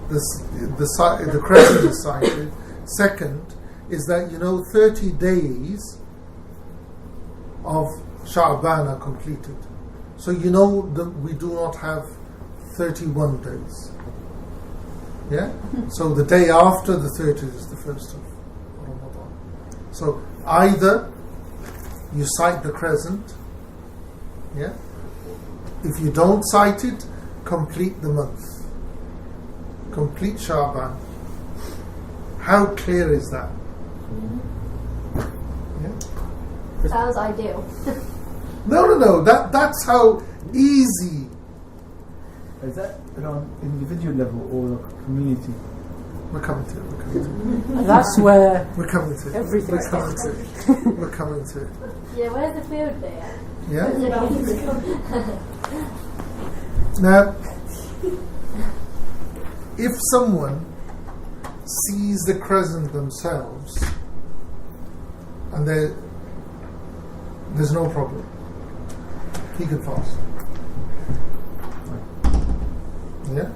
The crescent is cited. Second is that 30 days of Sha'ban are completed. So that we do not have 31 days. Yeah? So the day after the 30th is the first of Ramadan. So either you cite the crescent, yeah? If you don't cite it, complete the month. Complete Sha'ban. How clear is that? Yeah?
Sounds ideal.
No. That's how easy.
Is that on individual level or community?
We're coming to it.
That's where
We're coming to it.
everything
We're coming to it. We're coming to it.
Yeah, where's the field day at?
Yeah? Now, if someone sees the crescent themselves and there's no problem, he can fast. Yeah?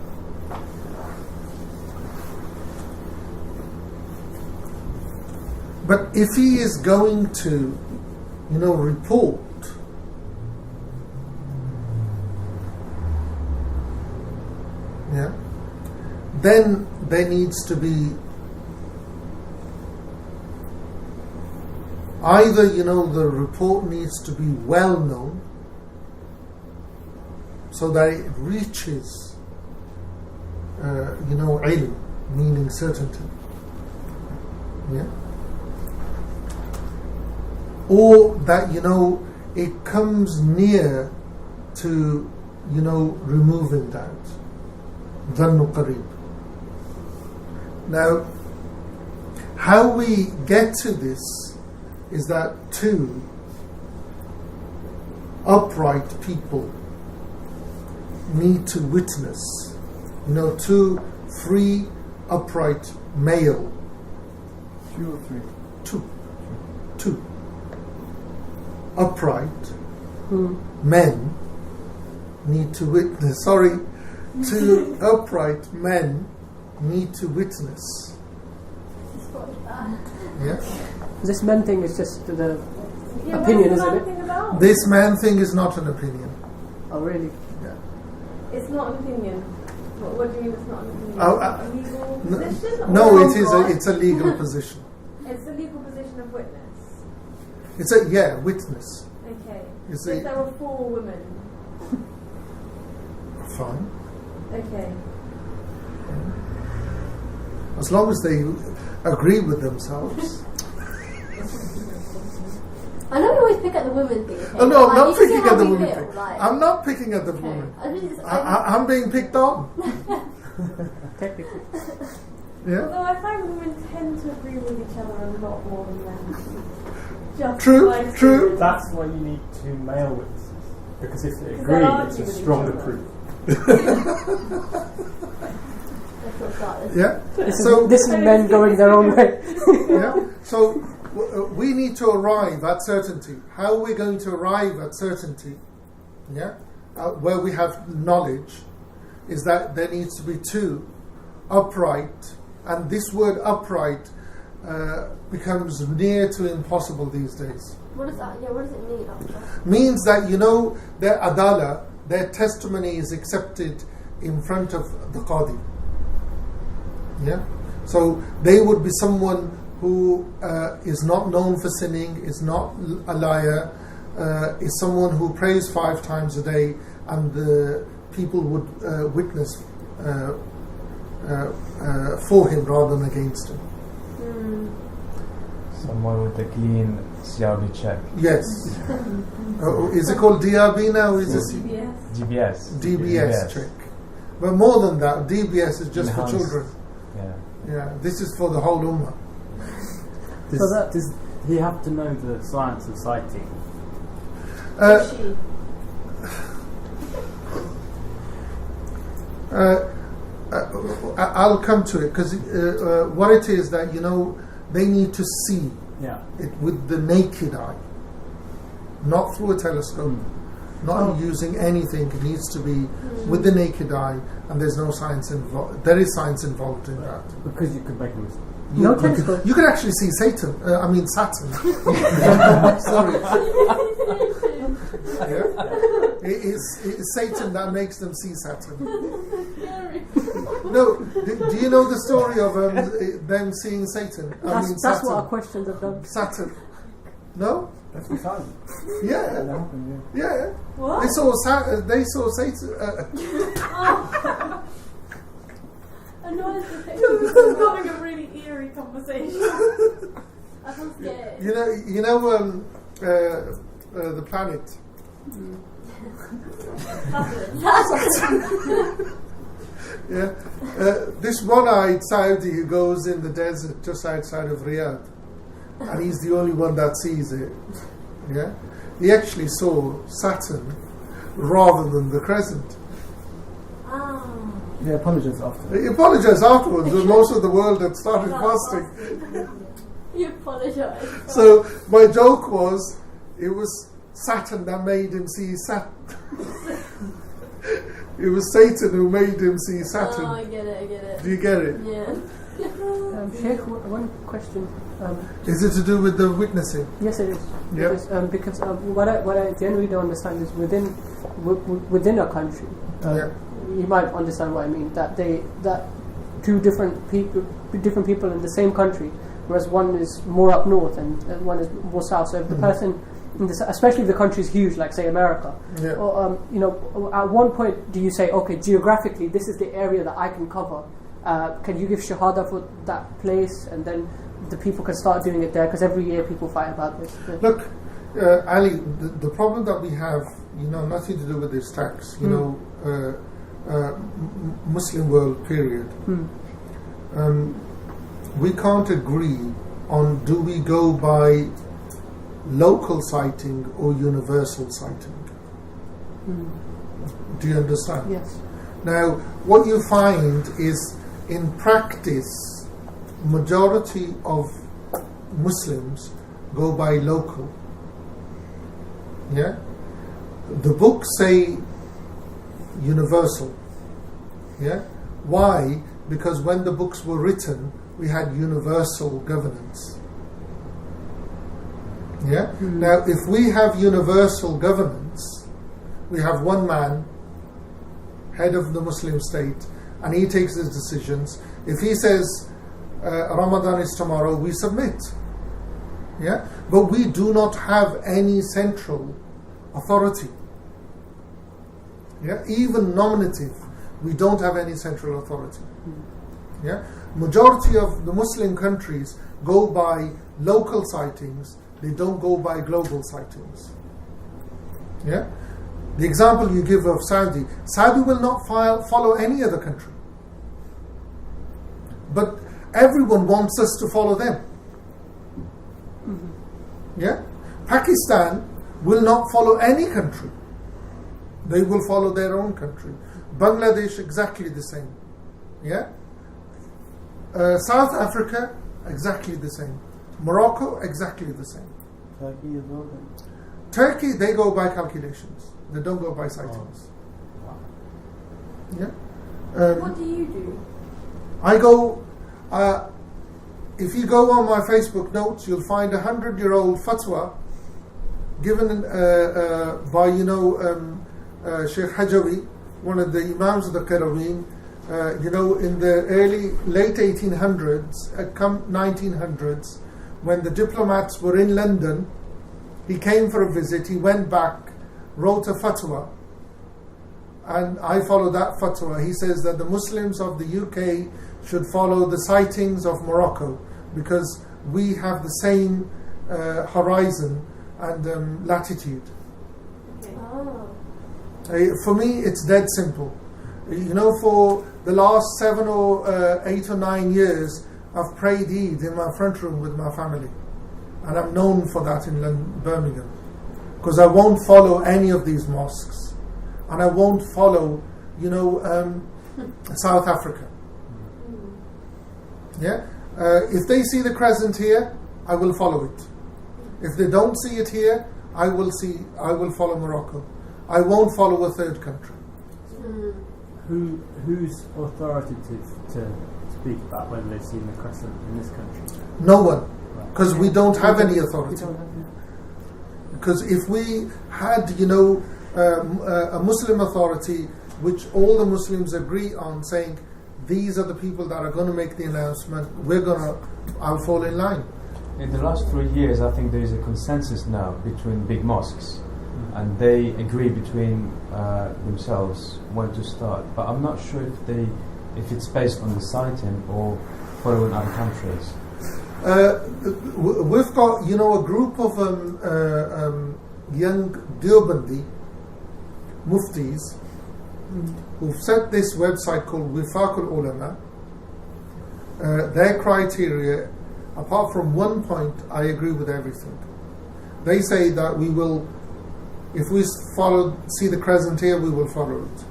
But if he is going to, report, yeah, then there needs to be either, the report needs to be well known so that it reaches, ilm, meaning certainty. Yeah? Or that, it comes near to, removing doubt. Dhannu qareeb. Now, how we get to this is that two upright people need to witness. 2 free, upright male.
2 or 3?
2 upright men need to witness. 2 upright men need to witness. Yeah.
This men thing is just the opinion, isn't it?
This man thing is not an opinion.
Oh, really?
Yeah.
It's not an opinion. What do you mean it's not an opinion? A legal position?
No, it is. It's a legal position.
It's a legal position of witness.
It's a witness.
Okay.
If
there were 4 women.
Fine.
Okay.
As long as they agree with themselves.
I know we always pick at the women thing. Okay?
Oh no, I'm not
you
picking
see
at the
how we
women
feel,
thing.
like-
I'm not picking at the
Okay.
woman.
I'm
I'm being picked on.
Technically.
Yeah.
Although I find women tend to agree with each other a lot more than men. Just
True,
by
true.
experience.
That's why you need 2 male witnesses. Because if they
Because
agree,
they'll
it's
argue
a
with each
stronger
other.
proof.
That's what started.
Yeah.
This is men going their own way.
Yeah. So we need to arrive at certainty. How are we going to arrive at certainty? Yeah. Where we have knowledge, is that there needs to be 2 upright, and this word upright becomes near to impossible these days.
What does that? Yeah. What does it mean? Upright?
Means that their adala, their testimony is accepted in front of the qadi. Yeah. So they would be someone who is not known for sinning, is not a liar, is someone who prays 5 times a day, and the people would witness for him rather than against him.
Someone with a clean CRB check.
Yes. Is it called DRB now? Or is it
GBS.
DBS check? But more than that, DBS is just for
Enhanced.
children.
Yeah.
Yeah, this is for the whole ummah.
Does he have to know the science of citing?
She.
I'll come to it, because what it is that, they need to see it with the naked eye, not through a telescope, not using anything. It needs to be with the naked eye, and there's no science involved. There is science involved in that.
Because you could make a mistake.
You could actually see Saturn. Sorry. It is Satan that makes them see Saturn. No, do you know the story of them seeing Satan?
That's what our questions have done.
Saturn. No?
That's exciting.
Yeah.
That happened,
Yeah.
What?
They saw Satan.
This is becoming a really eerie conversation. I'm scared.
The planet. Yeah. This one-eyed Saudi who goes in the desert just outside of Riyadh, and he's the only one that sees it. Yeah. He actually saw Saturn rather than the crescent.
He apologized after.
He apologized afterwards, when most of the world had started fasting.
He apologized.
So my joke was, it was Saturn that made him see Saturn. It was Satan who made him see Saturn.
Oh, I get it.
Do you get it?
Yeah.
Sheikh, one question.
Is it to do with the witnessing?
Yes, it is.
Yep.
Because what I generally don't understand is within a country. You might understand what I mean. That two different people in the same country, whereas one is more up north and one is more south. So if the person, especially if the country is huge, like say America, or at one point do you say, okay, geographically this is the area that I can cover? Can you give shahada for that place, and then the people can start doing it there? Because every year people fight about this.
Look, Ali, the problem that we have, nothing to do with this tax. Muslim world period. We can't agree on, do we go by local sighting or universal sighting? Do you understand?
Yes.
Now, what you find is, in practice, majority of Muslims go by local. Yeah? The books say universal. Yeah? Why? Because when the books were written, we had universal governance. Yeah? Now, if we have universal governance, we have one man, head of the Muslim state, and he takes his decisions. If he says Ramadan is tomorrow, we submit. Yeah? But we do not have any central authority. Yeah? Even nominative, we don't have any central authority. Yeah? Majority of the Muslim countries go by local sightings, they don't go by global sightings. Yeah? The example you give of Saudi will not follow any other country. But everyone wants us to follow them. Yeah? Pakistan will not follow any country. They will follow their own country. Bangladesh, exactly the same. Yeah? South Africa, exactly the same. Morocco, exactly the same.
Turkey as well.
Turkey, they go by calculations. They don't go by sightings. Yeah.
What do you do?
I go. If you go on my Facebook notes, you'll find 100-year-old fatwa given by Sheikh Hajawi, one of the Imams of the Qaraween. In the late 1800s, come 1900s, when the diplomats were in London, he came for a visit. He went back, wrote a fatwa, and I follow that fatwa. He says that the Muslims of the UK should follow the sightings of Morocco because we have the same horizon and latitude.
Okay. Oh.
For me, it's dead simple. For the last 7 or 8 or 9 years, I've prayed Eid in my front room with my family, and I'm known for that in Birmingham, because I won't follow any of these mosques, and I won't follow, South Africa. Yeah, if they see the crescent here, I will follow it. If they don't see it here, I will follow Morocco. I won't follow a third country.
Who's authoritative to speak about whether they've seen the crescent in this country?
No one, because we don't have any authority. Because if we had, a Muslim authority which all the Muslims agree on, saying these are the people that are going to make the announcement, I'll fall in line.
In the last 3 years, I think there is a consensus now between big mosques, and they agree between themselves when to start. But I'm not sure if it's based on the sighting or following other countries.
We've got, a group of young Deobandi muftis who've set this website called Wifaq al-Ulama. Their criteria, apart from one point, I agree with everything. They say that if we see the crescent here, we will follow it.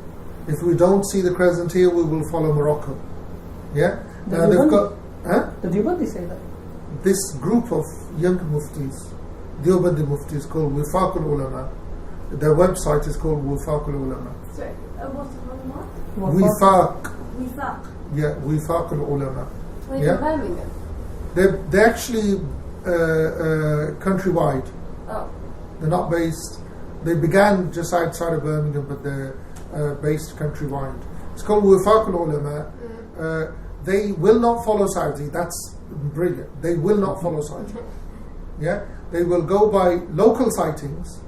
If we don't see the crescent here, we will follow Morocco. Yeah? They've got...
The Deobandi say that?
This group of young muftis, Deobandi muftis, called Wifaq al-Ulama. Their website is called Wifaq al-Ulama.
Sorry, what's it called?
Wifaq.
Wifaq.
Yeah, Wifaq al-Ulama.
Where in Birmingham?
They're actually countrywide.
Oh.
They're not based. They began just outside of Birmingham, but they're based countrywide. It's called Wifaq al-Ulama. They will not follow Saudi. That's brilliant. They will not follow Saudi. Yeah, they will go by local sightings.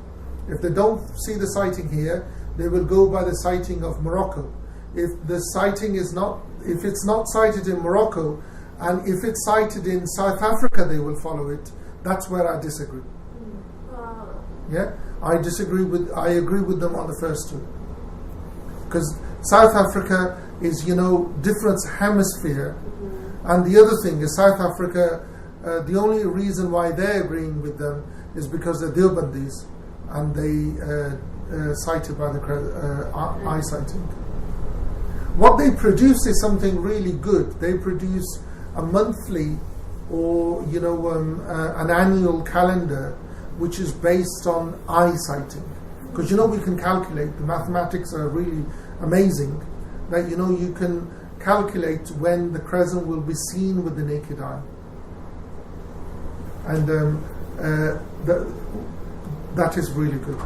If they don't see the sighting here, they will go by the sighting of Morocco. If the sighting if it's not sighted in Morocco, and if it's sighted in South Africa, they will follow it. That's where I disagree. Yeah, I agree with them on the first two. Because South Africa is, different hemisphere. And the other thing is South Africa, the only reason why they're agreeing with them is because they're Deobandis and they cited by the eye sighting. What they produce is something really good. They produce a monthly or an annual calendar which is based on eye sighting. Because we can calculate, the mathematics are really amazing, that you can calculate when the crescent will be seen with the naked eye. And that is really good.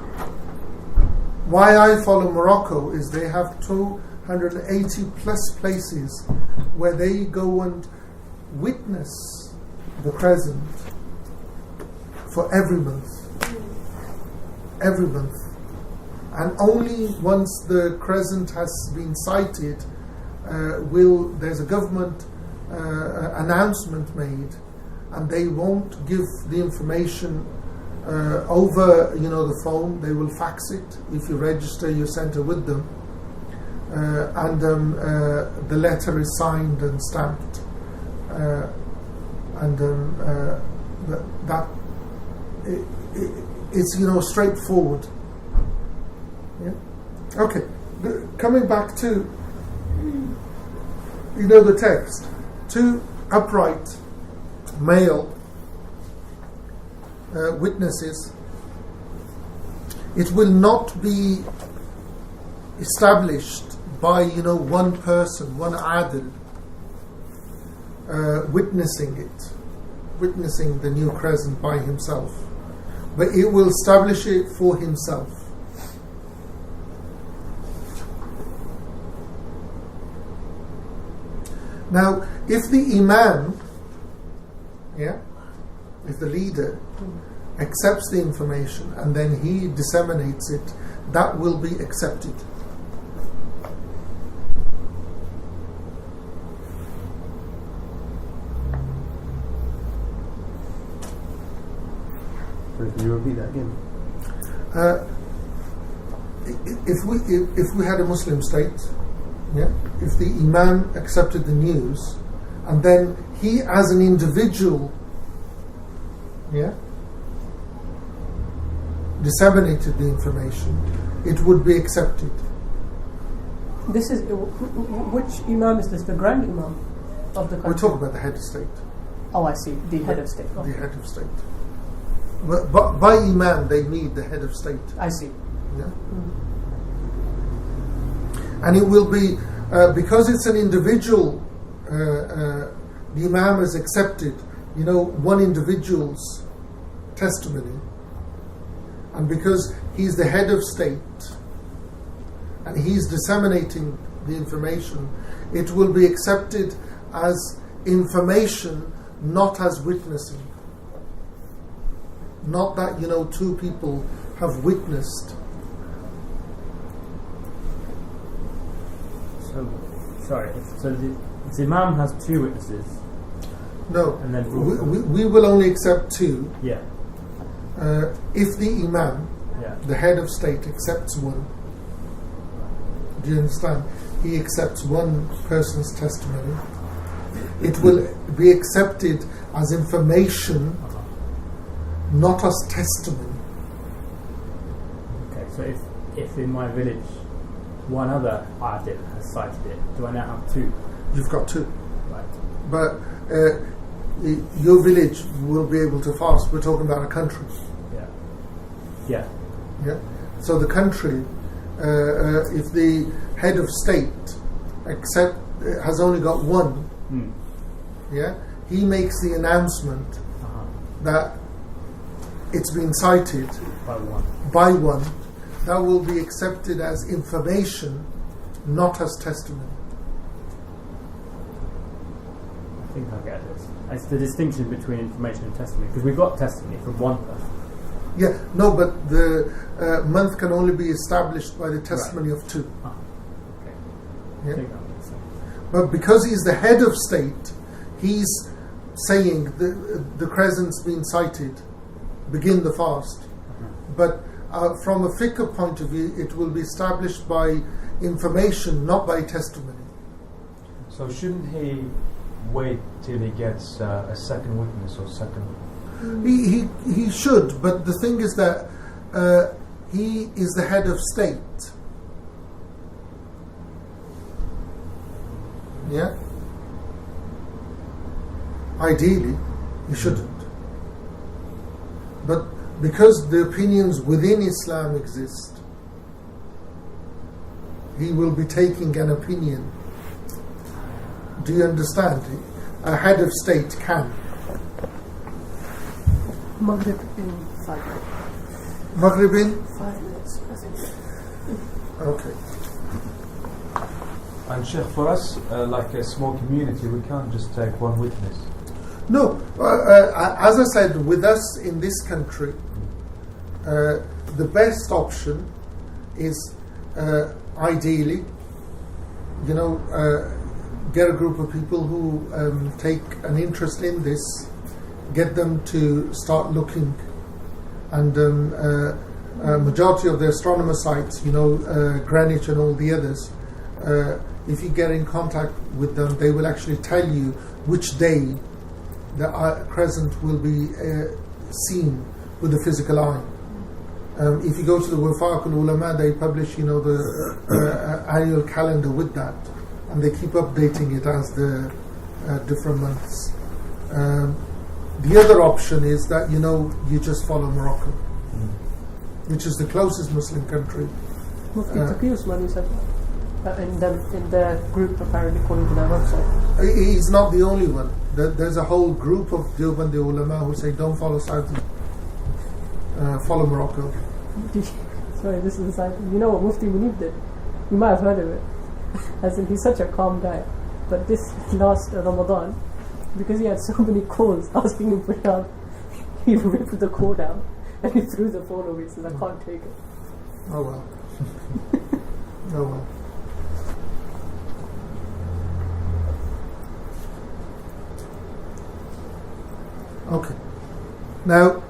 Why I follow Morocco is they have 280 plus places where they go and witness the crescent for every month. Every month. And only once the crescent has been sighted there's a government announcement made, and they won't give the information over the phone. They will fax it. If you register your centre with them, and the letter is signed and stamped, and it's straightforward. Yeah. Okay. Coming back to the text, 2 upright male witnesses. It will not be established by one person, one adil, witnessing the new crescent by himself, but it will establish it for himself. Now, if the imam, if the leader accepts the information and then he disseminates it, that will be accepted.
Can you repeat that again?
If we had a Muslim state, if the imam accepted the news and then he as an individual disseminated the information, it would be accepted.
This is which Imam is this? The Grand Imam of the country?
We're talking about the head of state.
Oh, I see. The head of state.
The head of state. But by Imam, they need the head of state.
I see.
Yeah. And it will be, because it's an individual, the Imam has accepted, one individual's testimony. And because he's the head of state, and he's disseminating the information, it will be accepted as information, not as witnessing. Not that, two people have witnessed.
So, sorry, so the Imam has two witnesses.
No,
and then
we will only accept two.
Yeah.
If the Imam, the head of state, accepts one. Do you understand? He accepts one person's testimony. It will be accepted as information, not as testimony.
Okay, so if in my village one other adil has cited it, do I now have two?
You've got two.
Right.
But your village will be able to fast. We're talking about a country.
Yeah.
So the country, if the head of state has only got one, he makes the announcement that it's been cited by one, that will be accepted as information, not as testimony.
I think I get this. It's the distinction between information and testimony, because we've got testimony from one person.
Yeah, no, but the month can only be established by the testimony of two.
Okay.
Yeah?
I think that makes sense.
But because he's the head of state, he's saying the crescent's been cited, begin the fast. But from a fiqh point of view, it will be established by information, not by testimony.
So shouldn't he wait till he gets a second witness or second?
He should, but the thing is that he is the head of state. Yeah? Ideally, he shouldn't. But because the opinions within Islam exist, he will be taking an opinion. Do you understand? A head of state can.
Maghrib in 5 minutes.
Maghrib in?
5 minutes, I think.
Okay.
And Sheikh, for us, like a small community, we can't just take one witness.
No, as I said, with us in this country, the best option is ideally, get a group of people who take an interest in this, get them to start looking, and majority of the astronomer sites, Greenwich and all the others, if you get in contact with them, they will actually tell you which day the crescent will be seen with the physical eye. If you go to the Wafaq al-Ulama, they publish, the annual calendar with that, and they keep updating it as the different months. The other option is that you just follow Morocco, which is the closest Muslim country.
Mufti Taqi Usmani said in the group, apparently, according to their website.
He's not the only one. There's a whole group of Deobandi ulama who say don't follow Saudi, follow Morocco.
Sorry, this is the side. You know what Mufti Munib did? You might have heard of it. As in, he's such a calm guy. But this last Ramadan, because he had so many calls asking him for help, he ripped the call out and he threw the phone away. He says, I can't take it.
Oh well. Oh well. Okay. Now,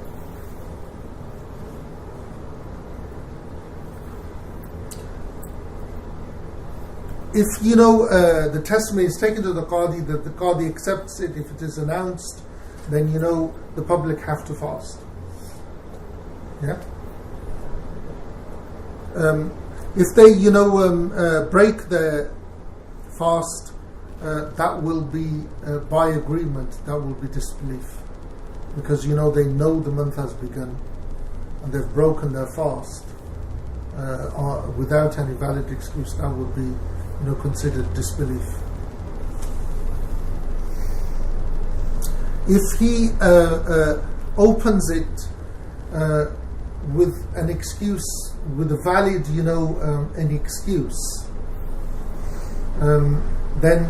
if the testimony is taken to the Qadi, that the Qadi accepts it, if it is announced, then the public have to fast. Yeah. If they, break their fast, that will be by agreement. That will be disbelief, because they know the month has begun, and they've broken their fast without any valid excuse. That would be, considered disbelief. If he opens it with an excuse, with a valid, an excuse, then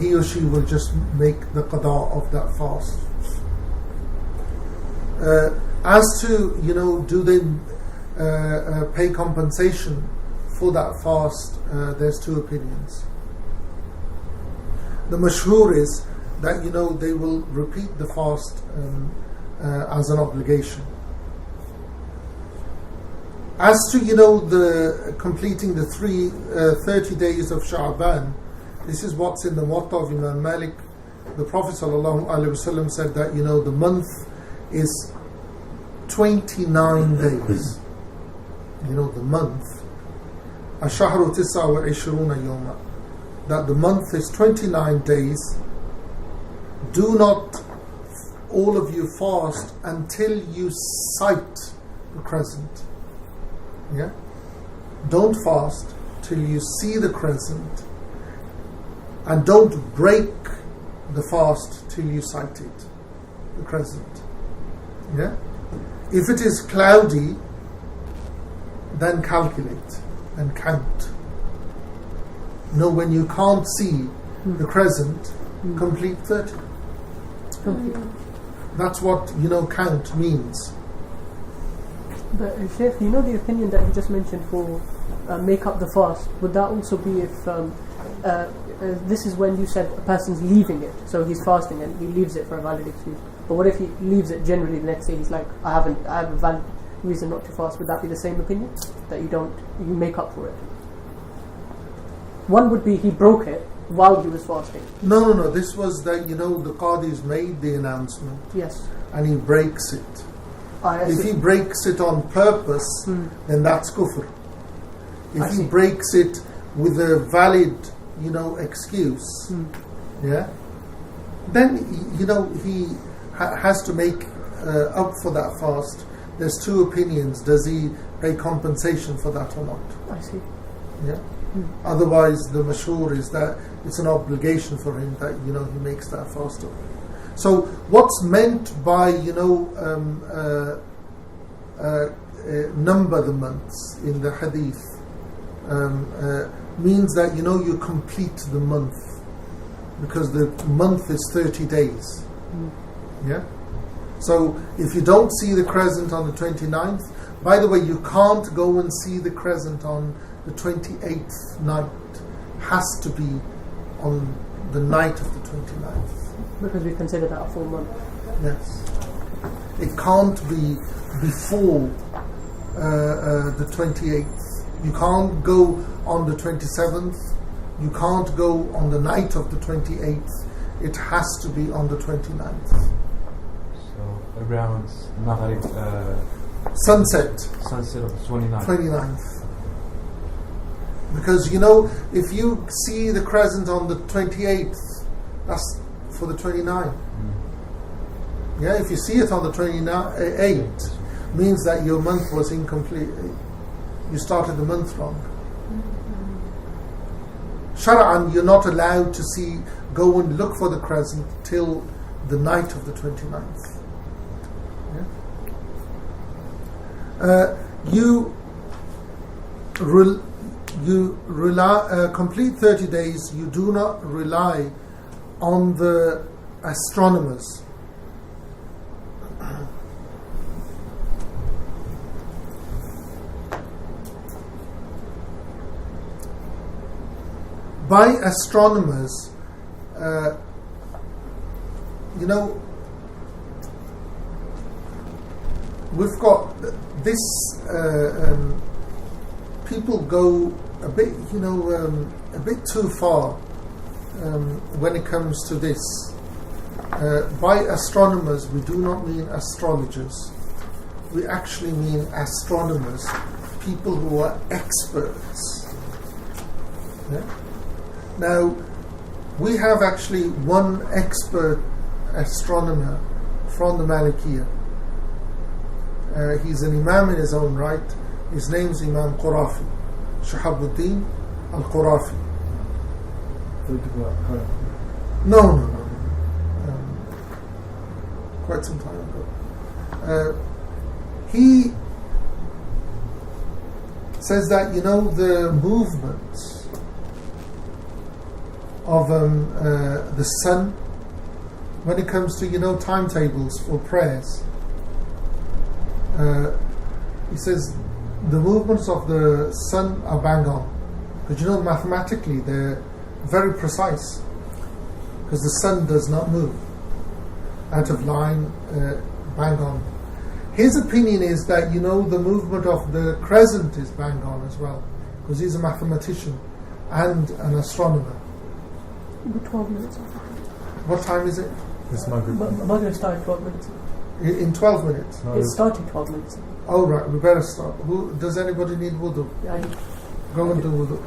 he or she will just make the qada of that fast. As to, do they pay compensation for that fast, there's two opinions. The mashhur is that, they will repeat the fast as an obligation. As to, the completing the 30 days of Sha'ban, this is what's in the Muwatta of Imam Malik. The Prophet ﷺ said that, the month is 29 days. The month. Ash-shahru 29 yawma. That the month is 29 days. Do not, all of you, fast until you sight the crescent. Yeah? Don't fast till you see the crescent, and don't break the fast till you sight it, the crescent. Yeah? If it is cloudy, then calculate and count. When you can't see the crescent, complete 30. That's what count means.
But Shaykh, the opinion that you just mentioned for make up the fast, would that also be if this is when you said a person's leaving it, so he's fasting and he leaves it for a valid excuse? But what if he leaves it generally the next day? He's like, I have a valid reason not to fast. Would that be the same opinion, that you make up for it? One would be he broke it while he was fasting.
No. This was that the Qadi's made the announcement.
Yes.
And he breaks it. If he breaks it on purpose, then that's kufr. If he breaks it with a valid, excuse, then he has to make up for that fast. There's two opinions. Does he pay compensation for that or not?
I see.
Yeah. Otherwise, the mashhur is that it's an obligation for him that he makes that fast up. So, what's meant by number the months in the hadith means that you complete the month, because the month is 30 days. Yeah. So, if you don't see the crescent on the 29th, by the way, you can't go and see the crescent on the 28th night. Has to be on the night of the 29th.
Because we consider that a full month.
Yes. It can't be before the 28th. You can't go on the 27th. You can't go on the night of the 28th. It has to be on the 29th.
So around Maghrib,
sunset
of the 29th.
29th. Because if you see the crescent on the 28th, that's for the 29th. Yeah, if you see it on the 28th, means that your month was incomplete. You started the month wrong. Shar'an, you're not allowed to go and look for the crescent till the night of the 29th. Yeah? You complete 30 days. You do not rely on the astronomers. By astronomers, we've got this. People go a bit, a bit too far when it comes to this. By astronomers, we do not mean astrologers. We actually mean astronomers, people who are experts. Yeah? Now, we have actually one expert astronomer from the Malikiya. He's an Imam in his own right. His name's Imam Qurafi, Shahabuddin al-Qurafi. No. Quite some time ago. He says that, the movements of the sun, when it comes to, timetables for prayers, he says the movements of the sun are bang on. Because mathematically they're very precise. Because the sun does not move out of line, bang on. His opinion is that, the movement of the crescent is bang on as well. Because he's a mathematician and an astronomer.
12 minutes.
What time is it?
It's Maghrib.
Maghrib started 12 minutes.
In 12 minutes?
No, it's starting 12 minutes.
Oh, right, we better stop. Does anybody need wudu?
Yeah, I do.
Go and do wudu.